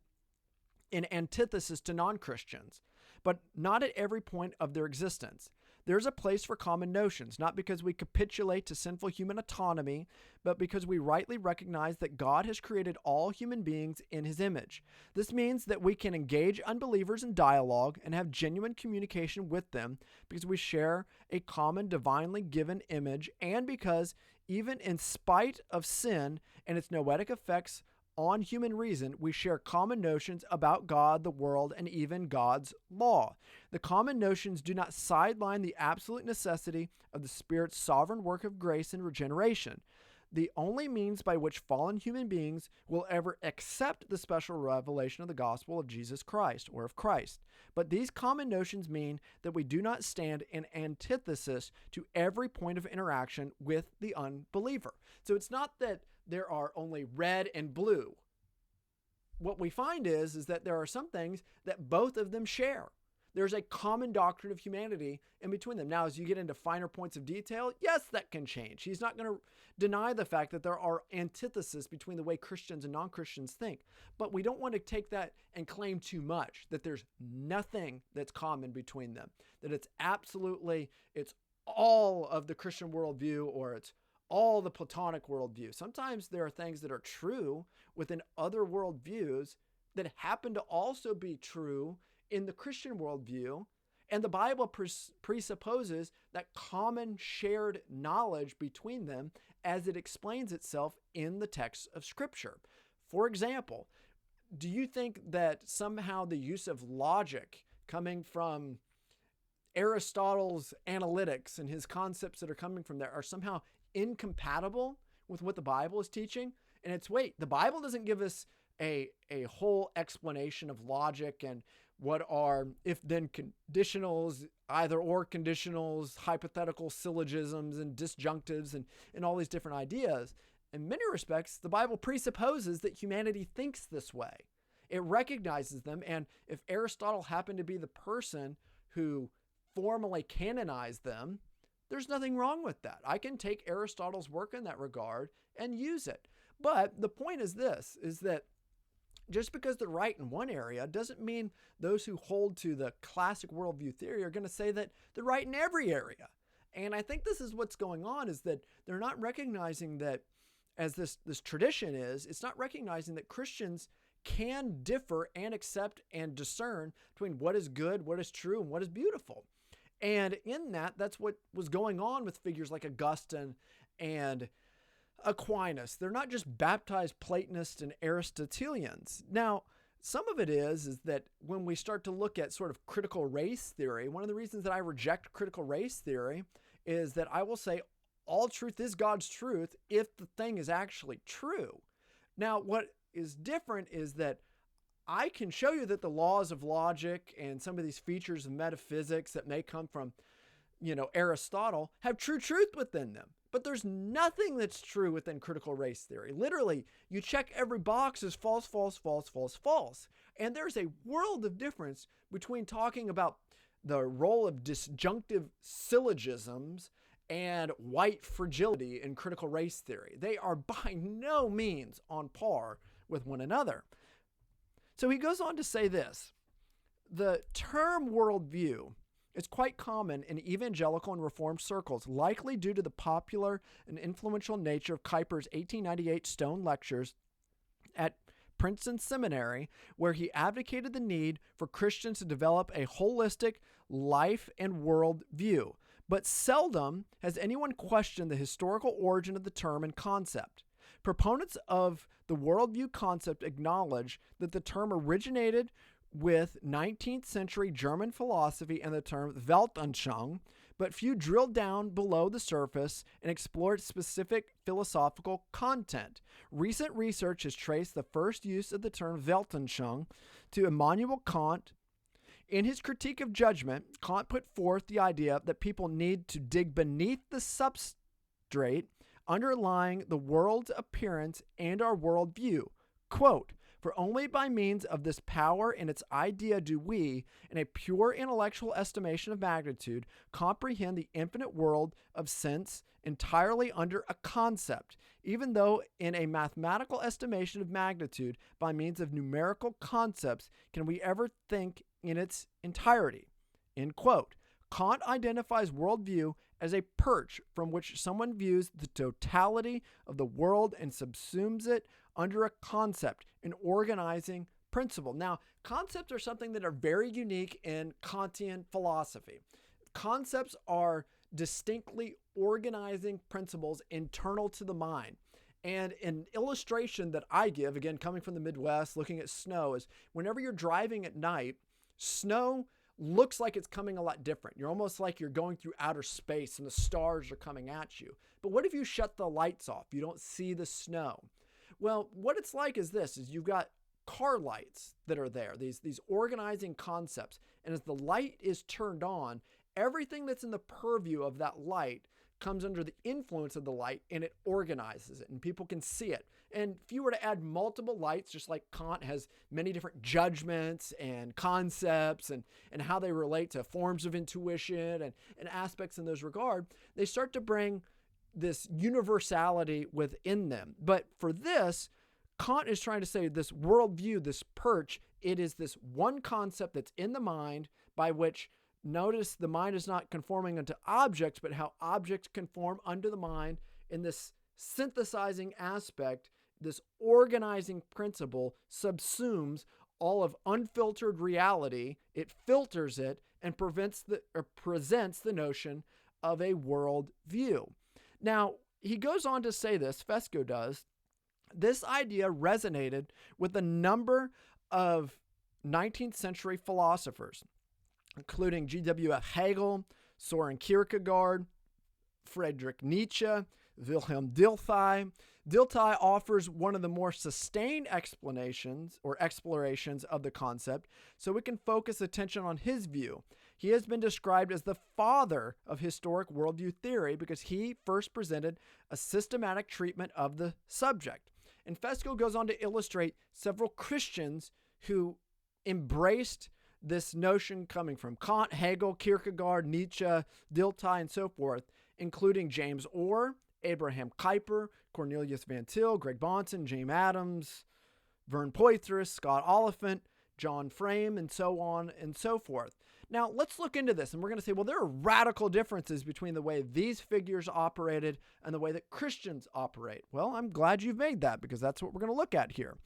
in antithesis to non-Christians, but not at every point of their existence. There's a place for common notions, not because we capitulate to sinful human autonomy, but because we rightly recognize that God has created all human beings in his image. This means that we can engage unbelievers in dialogue and have genuine communication with them because we share a common divinely given image, and because even in spite of sin and its noetic effects on human reason, we share common notions about God, the world, and even God's law. The common notions do not sideline the absolute necessity of the Spirit's sovereign work of grace and regeneration, the only means by which fallen human beings will ever accept the special revelation of the gospel of Jesus Christ, or of Christ. But these common notions mean that we do not stand in antithesis to every point of interaction with the unbeliever. So it's not that there are only red and blue. What we find is that there are some things that both of them share. There's a common doctrine of humanity in between them. Now, as you get into finer points of detail, yes, that can change. He's not going to deny the fact that there are antitheses between the way Christians and non-Christians think. But we don't want to take that and claim too much, that there's nothing that's common between them, that it's all of the Christian worldview, or it's all the Platonic worldview. Sometimes there are things that are true within other worldviews that happen to also be true in the Christian worldview, and the Bible presupposes that common shared knowledge between them as it explains itself in the text of Scripture. For example, do you think that somehow the use of logic coming from Aristotle's analytics and his concepts that are coming from there are somehow incompatible with what the Bible is teaching? And the Bible doesn't give us a whole explanation of logic and what are if-then conditionals, either-or conditionals, hypothetical syllogisms and disjunctives and all these different ideas. In many respects, the Bible presupposes that humanity thinks this way. It recognizes them, and if Aristotle happened to be the person who formally canonized them, there's nothing wrong with that. I can take Aristotle's work in that regard and use it. But the point is this, is that just because they're right in one area doesn't mean those who hold to the classic worldview theory are going to say that they're right in every area. And I think this is what's going on, is that they're not recognizing that, as this tradition is, it's not recognizing that Christians can differ and accept and discern between what is good, what is true, and what is beautiful. And in that's what was going on with figures like Augustine and Aquinas. They're not just baptized Platonists and Aristotelians. Now, some of it is that when we start to look at sort of critical race theory, one of the reasons that I reject critical race theory is that I will say all truth is God's truth if the thing is actually true. Now, what is different is that I can show you that the laws of logic and some of these features of metaphysics that may come from, Aristotle have true truth within them. But there's nothing that's true within critical race theory. Literally, you check every box as false, false, false, false, false. And there's a world of difference between talking about the role of disjunctive syllogisms and white fragility in critical race theory. They are by no means on par with one another. So he goes on to say this: the term worldview is quite common in evangelical and Reformed circles, likely due to the popular and influential nature of Kuyper's 1898 Stone Lectures at Princeton Seminary, where he advocated the need for Christians to develop a holistic life and world view. But seldom has anyone questioned the historical origin of the term and concept. Proponents of the worldview concept acknowledge that the term originated with 19th century German philosophy and the term Weltanschauung, but few drilled down below the surface and explored specific philosophical content. Recent research has traced the first use of the term Weltanschauung to Immanuel Kant. In his critique of judgment, Kant put forth the idea that people need to dig beneath the substrate underlying the world's appearance and our worldview. Quote, For only by means of this power and its idea do we, in a pure intellectual estimation of magnitude, comprehend the infinite world of sense entirely under a concept, even though in a mathematical estimation of magnitude, by means of numerical concepts, can we ever think in its entirety. End quote. Kant identifies worldview as a perch from which someone views the totality of the world and subsumes it under a concept, an organizing principle. Now, concepts are something that are very unique in Kantian philosophy. Concepts are distinctly organizing principles internal to the mind. And an illustration that I give, again, coming from the Midwest, looking at snow, is whenever you're driving at night, snow looks like it's coming a lot different. You're almost like you're going through outer space and the stars are coming at you. But what if you shut the lights off? You don't see the snow. Well, what it's like is this, is you've got car lights that are there, these organizing concepts. And as the light is turned on, everything that's in the purview of that light comes under the influence of the light and it organizes it and people can see it. And if you were to add multiple lights, just like Kant has many different judgments and concepts and how they relate to forms of intuition and aspects in those regard, they start to bring this universality within them. But for this, Kant is trying to say this worldview, this perch, it is this one concept that's in the mind by which, notice the mind is not conforming unto objects, but how objects conform unto the mind in this synthesizing aspect. This organizing principle subsumes all of unfiltered reality. It filters it and presents the notion of a world view. Now, he goes on to say this, Fesco does, this idea resonated with a number of 19th century philosophers, including G.W.F. Hegel, Soren Kierkegaard, Friedrich Nietzsche, Wilhelm Dilthey. Dilthey offers one of the more sustained explanations or explorations of the concept, so we can focus attention on his view. He has been described as the father of historic worldview theory because he first presented a systematic treatment of the subject. And Fesco goes on to illustrate several Christians who embraced this notion coming from Kant, Hegel, Kierkegaard, Nietzsche, Dilthey, and so forth, including James Orr, Abraham Kuyper, Cornelius Van Til, Greg Bahnsen, James Adams, Vern Poythress, Scott Oliphant, John Frame, and so on and so forth. Now, let's look into this, and we're going to say, well, there are radical differences between the way these figures operated and the way that Christians operate. Well, I'm glad you've made that, because that's what we're going to look at here.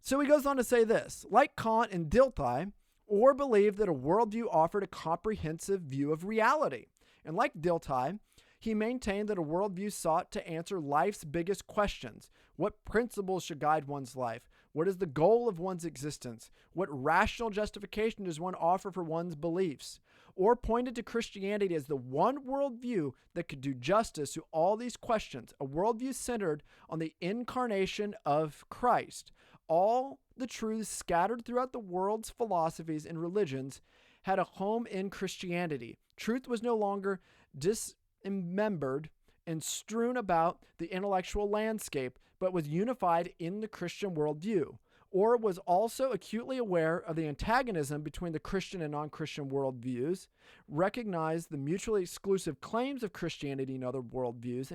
So he goes on to say this, like Kant and Dilthey, Orr believed that a worldview offered a comprehensive view of reality. And like Dilthey, he maintained that a worldview sought to answer life's biggest questions. What principles should guide one's life? What is the goal of one's existence? What rational justification does one offer for one's beliefs? Orr pointed to Christianity as the one worldview that could do justice to all these questions, a worldview centered on the incarnation of Christ. All the truths scattered throughout the world's philosophies and religions had a home in Christianity. Truth was no longer dismembered and strewn about the intellectual landscape, but was unified in the Christian worldview. Orr was also acutely aware of the antagonism between the Christian and non-Christian worldviews, recognized the mutually exclusive claims of Christianity and other worldviews,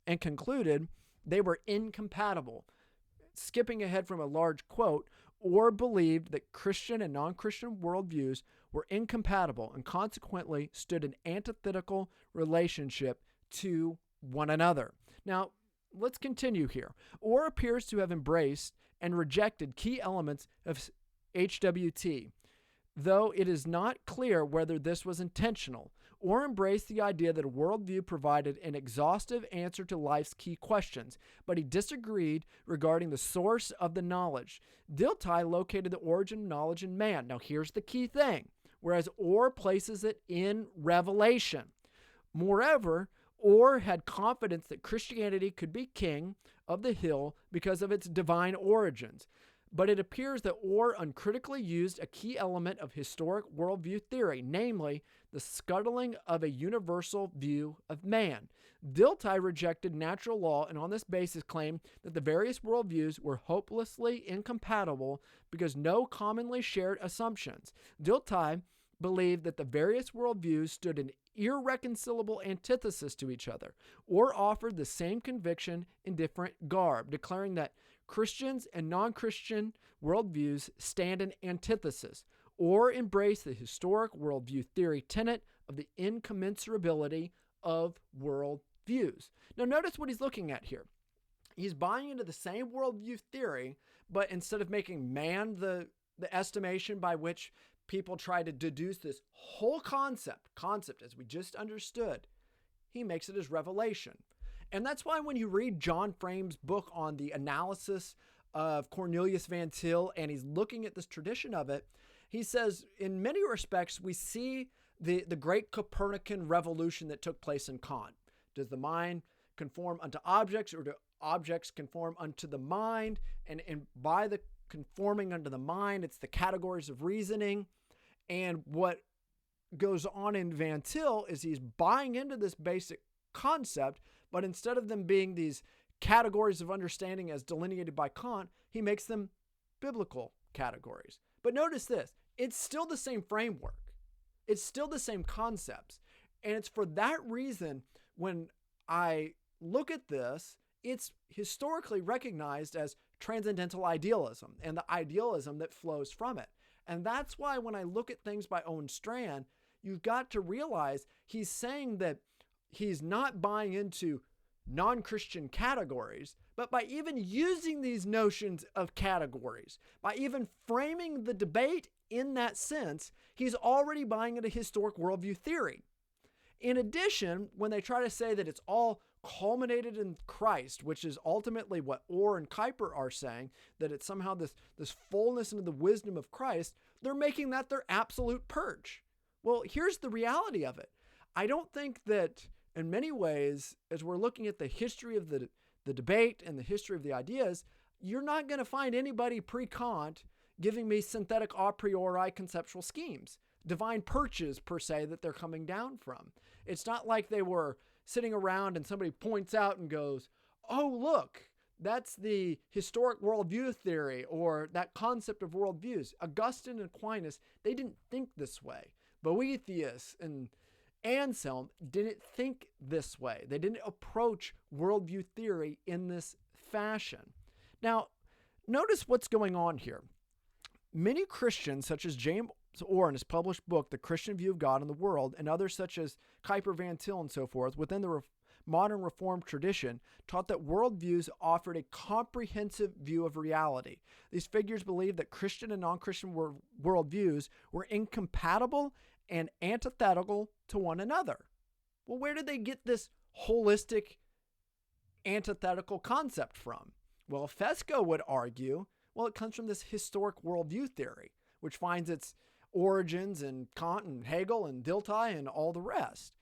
and concluded they were incompatible. Skipping ahead from a large quote, Orr believed that Christian and non-Christian worldviews were incompatible and consequently stood in antithetical relationship to one another. Now, let's continue here. Orr appears to have embraced and rejected key elements of HWT, though it is not clear whether this was intentional. Orr embraced the idea that a worldview provided an exhaustive answer to life's key questions, but he disagreed regarding the source of the knowledge. Dilthey located the origin of knowledge in man. Now here's the key thing, whereas Orr places it in revelation. Moreover, Orr had confidence that Christianity could be king of the hill because of its divine origins. but it appears that Orr uncritically used a key element of historic worldview theory, namely the scuttling of a universal view of man. Dilthey rejected natural law and on this basis claimed that the various worldviews were hopelessly incompatible because no commonly shared assumptions. Dilthey believed that the various worldviews stood in irreconcilable antithesis to each other, or offered the same conviction in different garb, declaring that Christians and non-Christian worldviews stand in antithesis, or embrace the historic worldview theory tenet of the incommensurability of worldviews. Now notice what he's looking at here. He's buying into the same worldview theory, but instead of making man the estimation by which people try to deduce this whole concept as we just understood, he makes it as revelation. And that's why when you read John Frame's book on the analysis of Cornelius Van Til, and he's looking at this tradition of it, he says, in many respects, we see the great Copernican revolution that took place in Kant. Does the mind conform unto objects, or do objects conform unto the mind? And by the conforming unto the mind, it's the categories of reasoning. And what goes on in Van Til is he's buying into this basic concept, but instead of them being these categories of understanding as delineated by Kant, he makes them biblical categories. But notice this, it's still the same framework. It's still the same concepts. And it's for that reason, when I look at this, it's historically recognized as transcendental idealism and the idealism that flows from it. And that's why when I look at things by Owen Strachan, you've got to realize he's saying that he's not buying into non-Christian categories, but by even using these notions of categories, by even framing the debate in that sense, he's already buying into historic worldview theory. In addition, when they try to say that it's all culminated in Christ, which is ultimately what Orr and Kuyper are saying, that it's somehow this fullness into the wisdom of Christ, they're making that their absolute perch. Well, here's the reality of it. I don't think that in many ways, as we're looking at the history of the debate and the history of the ideas, you're not going to find anybody pre-Kant giving me synthetic a priori conceptual schemes, divine perches per se that they're coming down from. It's not like they were sitting around and somebody points out and goes, oh, look, that's the historic worldview theory or that concept of worldviews. Augustine and Aquinas, they didn't think this way. Boethius and Anselm didn't think this way. They didn't approach worldview theory in this fashion. Now, notice what's going on here. Many Christians, such as James Orr in his published book, The Christian View of God and the World, and others such as Kuyper, Van Til, and so forth, within the modern Reformed tradition, taught that worldviews offered a comprehensive view of reality. These figures believed that Christian and non-Christian worldviews were incompatible and antithetical to one another. Well, where did they get this holistic antithetical concept from? Well, Fesco would argue, well, it comes from this historic worldview theory, which finds its origins in Kant and Hegel and Dilthey and all the rest.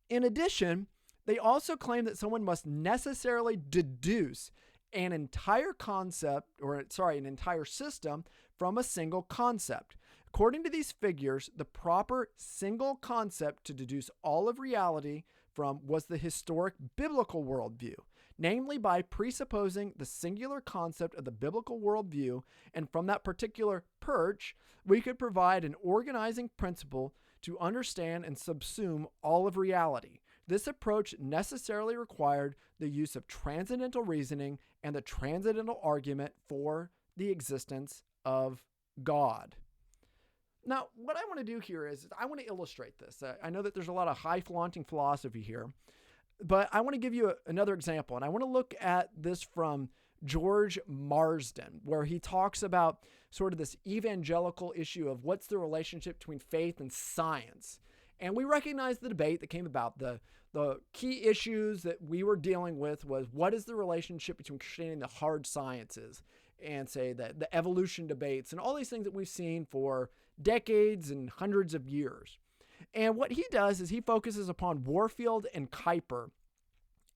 In addition, they also claim that someone must necessarily deduce an entire an entire system from a single concept. According to these figures, the proper single concept to deduce all of reality from was the historic biblical worldview, namely by presupposing the singular concept of the biblical worldview, and from that particular perch, we could provide an organizing principle to understand and subsume all of reality. This approach necessarily required the use of transcendental reasoning and the transcendental argument for the existence of God. Now, what I want to do here is I want to illustrate this. I know that there's a lot of high-flaunting philosophy here, but I want to give you another example, and I want to look at this from George Marsden, where he talks about sort of this evangelical issue of what's the relationship between faith and science. And we recognize the debate that came about. The key issues that we were dealing with was what is the relationship between Christianity and the hard sciences, and say that the evolution debates and all these things that we've seen for decades and hundreds of years. And what he does is he focuses upon Warfield and Kuyper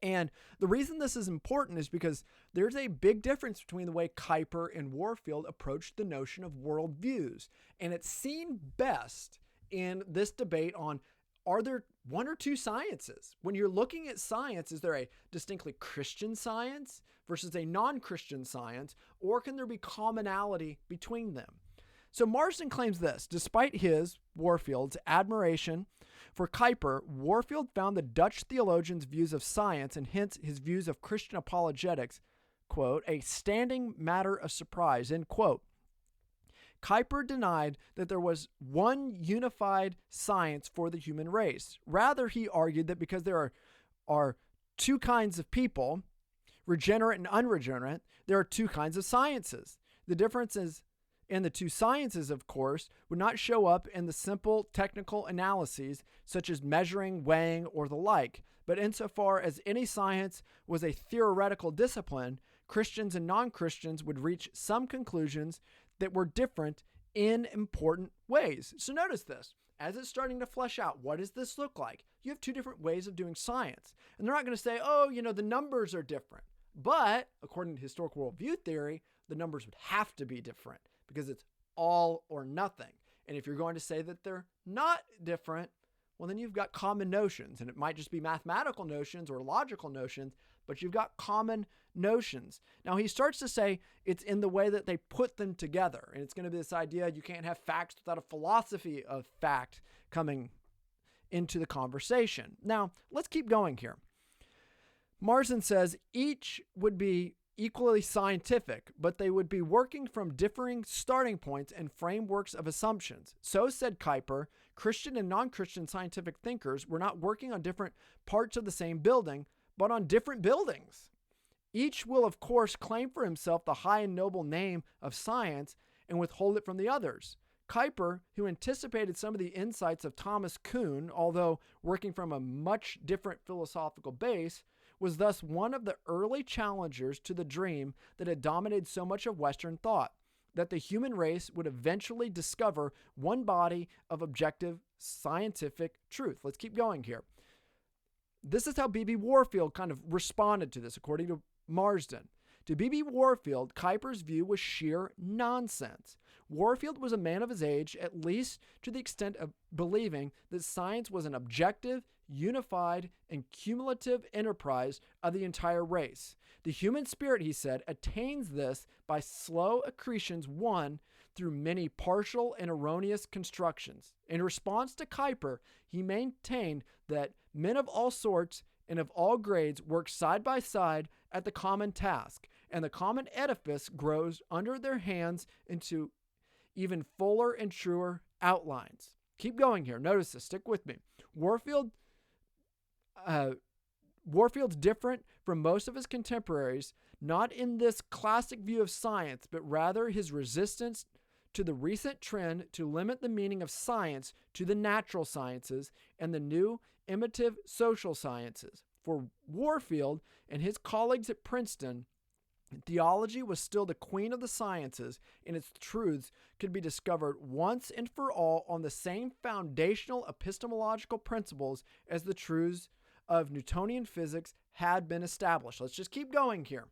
And the reason this is important is because there's a big difference between the way Kuyper and Warfield approached the notion of worldviews. And it's seen best in this debate on, are there one or two sciences? When you're looking at science, is there a distinctly Christian science versus a non-Christian science, or can there be commonality between them? So Marsden claims this: despite his, Warfield's, admiration for Kuyper, Warfield found the Dutch theologian's views of science, and hence his views of Christian apologetics, quote, a standing matter of surprise, end quote. Kuyper denied that there was one unified science for the human race. Rather, he argued that because there are two kinds of people, regenerate and unregenerate, there are two kinds of sciences. The differences in the two sciences, of course, would not show up in the simple technical analyses such as measuring, weighing, or the like. But insofar as any science was a theoretical discipline, Christians and non-Christians would reach some conclusions that were different in important ways. So notice this. As it's starting to flesh out, what does this look like? You have two different ways of doing science. And they're not going to say, oh, the numbers are different. But according to historical worldview theory, the numbers would have to be different because it's all or nothing. And if you're going to say that they're not different, well, then you've got common notions. And it might just be mathematical notions or logical notions, but you've got common notions. Now, he starts to say it's in the way that they put them together. And it's going to be this idea you can't have facts without a philosophy of fact coming into the conversation. Now, let's keep going here. Marsden says each would be equally scientific, but they would be working from differing starting points and frameworks of assumptions. So, said Kuyper, Christian and non-Christian scientific thinkers were not working on different parts of the same building, but on different buildings. Each will, of course, claim for himself the high and noble name of science and withhold it from the others. Kuyper, who anticipated some of the insights of Thomas Kuhn, although working from a much different philosophical base, was thus one of the early challengers to the dream that had dominated so much of Western thought, that the human race would eventually discover one body of objective scientific truth. Let's keep going here. This is how B.B. Warfield kind of responded to this, according to Marsden. To B.B. Warfield, Kuyper's view was sheer nonsense. Warfield was a man of his age, at least to the extent of believing that science was an objective, unified, and cumulative enterprise of the entire race. The human spirit, he said, attains this by slow accretions won through many partial and erroneous constructions. In response to Kuyper, he maintained that men of all sorts and of all grades work side by side at the common task, and the common edifice grows under their hands into even fuller and truer outlines. Keep going here. Notice this. Stick with me. Warfield's different from most of his contemporaries, not in this classic view of science, but rather his resistance to the recent trend to limit the meaning of science to the natural sciences and the new imitative social sciences. For Warfield and his colleagues at Princeton, theology was still the queen of the sciences, and its truths could be discovered once and for all on the same foundational epistemological principles as the truths of Newtonian physics had been established. Let's just keep going here.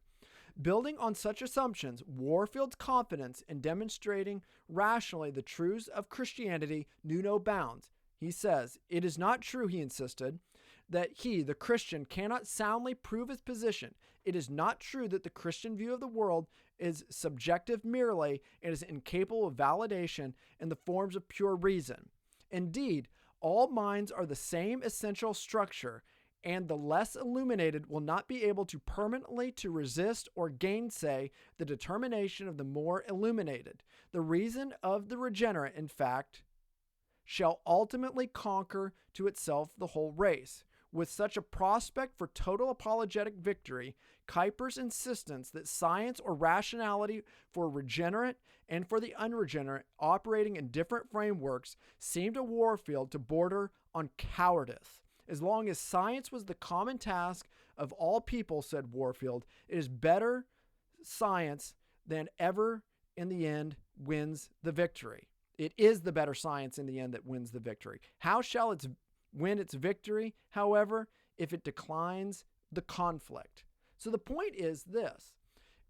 Building on such assumptions, Warfield's confidence in demonstrating rationally the truths of Christianity knew no bounds. He says, it is not true, he insisted, that he, the Christian, cannot soundly prove his position. It is not true that the Christian view of the world is subjective merely and is incapable of validation in the forms of pure reason. Indeed, all minds are the same essential structure, and the less illuminated will not be able to permanently to resist or gainsay the determination of the more illuminated. The reason of the regenerate, in fact, shall ultimately conquer to itself the whole race. With such a prospect for total apologetic victory, Kuyper's insistence that science or rationality for regenerate and for the unregenerate operating in different frameworks seemed to Warfield to border on cowardice. As long as science was the common task of all people, said Warfield, it is better science than ever in the end wins the victory. It is the better science in the end that wins the victory. How shall it win its victory, however, if it declines the conflict. So the point is this.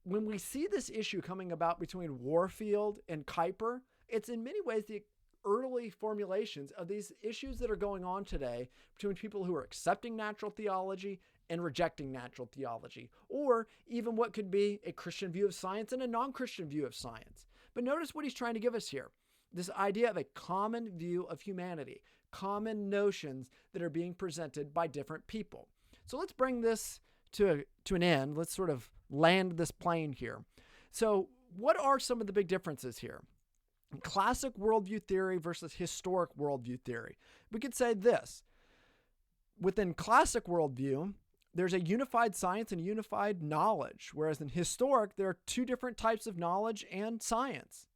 When we see this issue coming about between Warfield and Kuyper, it's in many ways the early formulations of these issues that are going on today between people who are accepting natural theology and rejecting natural theology, or even what could be a Christian view of science and a non-Christian view of science. But notice what he's trying to give us here. This idea of a common view of humanity, common notions that are being presented by different people. So let's bring this to an end. Let's sort of land this plane here. So what are some of the big differences here? Classic worldview theory versus historic worldview theory. We could say this. Within classic worldview, there's a unified science and unified knowledge, whereas in historic, there are two different types of knowledge and science.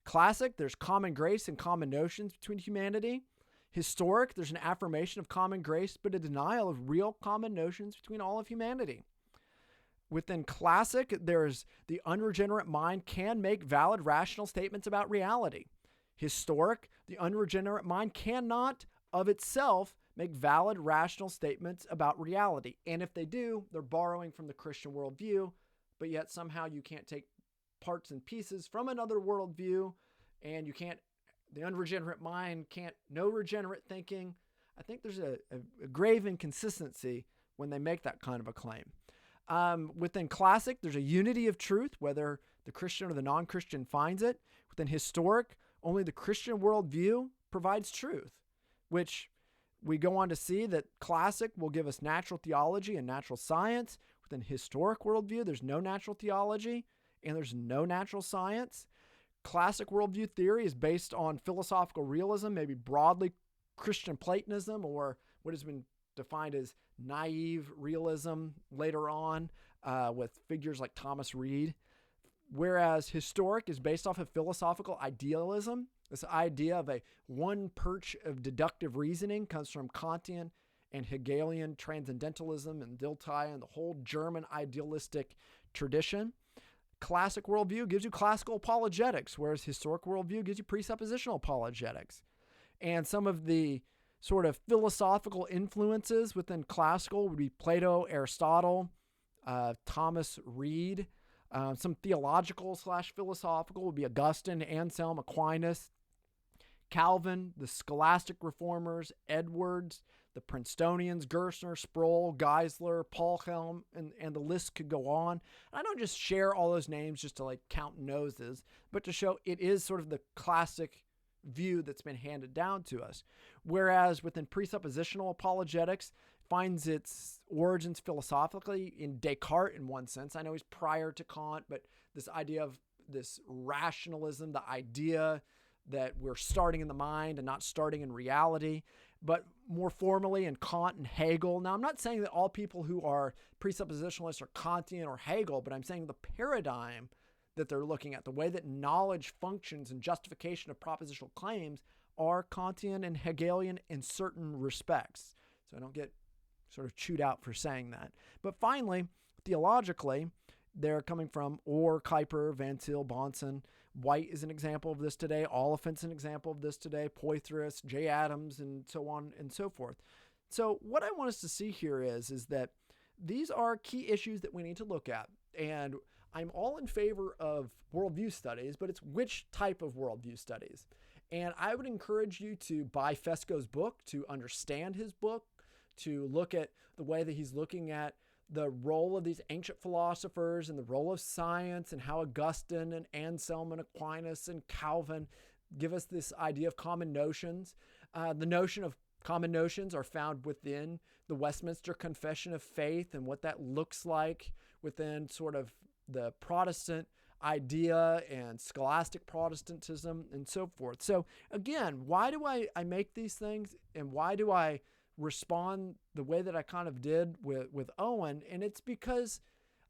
Classic, there's common grace and common notions between humanity. Historic, there's an affirmation of common grace, but a denial of real common notions between all of humanity. Within classic, there's the unregenerate mind can make valid rational statements about reality. Historic, the unregenerate mind cannot of itself make valid rational statements about reality. And if they do, they're borrowing from the Christian worldview, but yet somehow you can't take parts and pieces from another worldview, and the unregenerate mind can't know regenerate thinking. I think there's a grave inconsistency when they make that kind of a claim. Within classic, there's a unity of truth, whether the Christian or the non-Christian finds it. Within historic, only the Christian worldview provides truth, which we go on to see that classic will give us natural theology and natural science. Within historic worldview, there's no natural theology and there's no natural science. Classic worldview theory is based on philosophical realism, maybe broadly Christian Platonism, or what has been defined as naive realism later on with figures like Thomas Reid. Whereas historic is based off of philosophical idealism. This idea of a one perch of deductive reasoning comes from Kantian and Hegelian transcendentalism and Dilthey and the whole German idealistic tradition. Classic worldview gives you classical apologetics, whereas historic worldview gives you presuppositional apologetics. And some of the sort of philosophical influences within classical would be Plato, Aristotle, Thomas Reid. Some theological / philosophical would be Augustine, Anselm, Aquinas, Calvin, the Scholastic Reformers, Edwards, the Princetonians, Gerstner, Sproul, Geisler, Paulhelm, and the list could go on. I don't just share all those names just to like count noses, but to show it is sort of the classic view that's been handed down to us. Whereas within presuppositional apologetics, finds its origins philosophically in Descartes in one sense. I know he's prior to Kant, but this idea of this rationalism, the idea that we're starting in the mind and not starting in reality, but more formally in Kant and Hegel. Now, I'm not saying that all people who are presuppositionalists are Kantian or Hegel, but I'm saying the paradigm that they're looking at, the way that knowledge functions and justification of propositional claims are Kantian and Hegelian in certain respects. So I don't get sort of chewed out for saying that. But finally, theologically, they're coming from Orr, Kuyper, Van Til, Bahnsen. White is an example of this today. Oliphant's an example of this today. Poythress, J. Adams, and so on and so forth. So what I want us to see here is that these are key issues that we need to look at. And I'm all in favor of worldview studies, but it's which type of worldview studies. And I would encourage you to buy Fesco's book, to understand his book, to look at the way that he's looking at the role of these ancient philosophers and the role of science and how Augustine and Anselm and Aquinas and Calvin give us this idea of common notions. The notion of common notions are found within the Westminster Confession of Faith and what that looks like within sort of the Protestant idea and scholastic Protestantism and so forth. So again, why do I make these things, and why do I respond the way that I kind of did with Owen? And it's because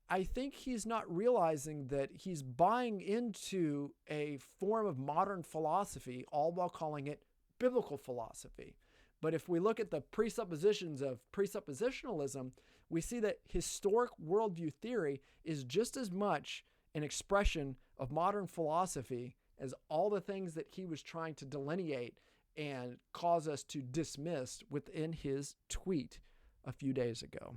I think he's not realizing that he's buying into a form of modern philosophy, all while calling it biblical philosophy. But if we look at the presuppositions of presuppositionalism, we see that historic worldview theory is just as much an expression of modern philosophy as all the things that he was trying to delineate and cause us to dismiss within his tweet a few days ago.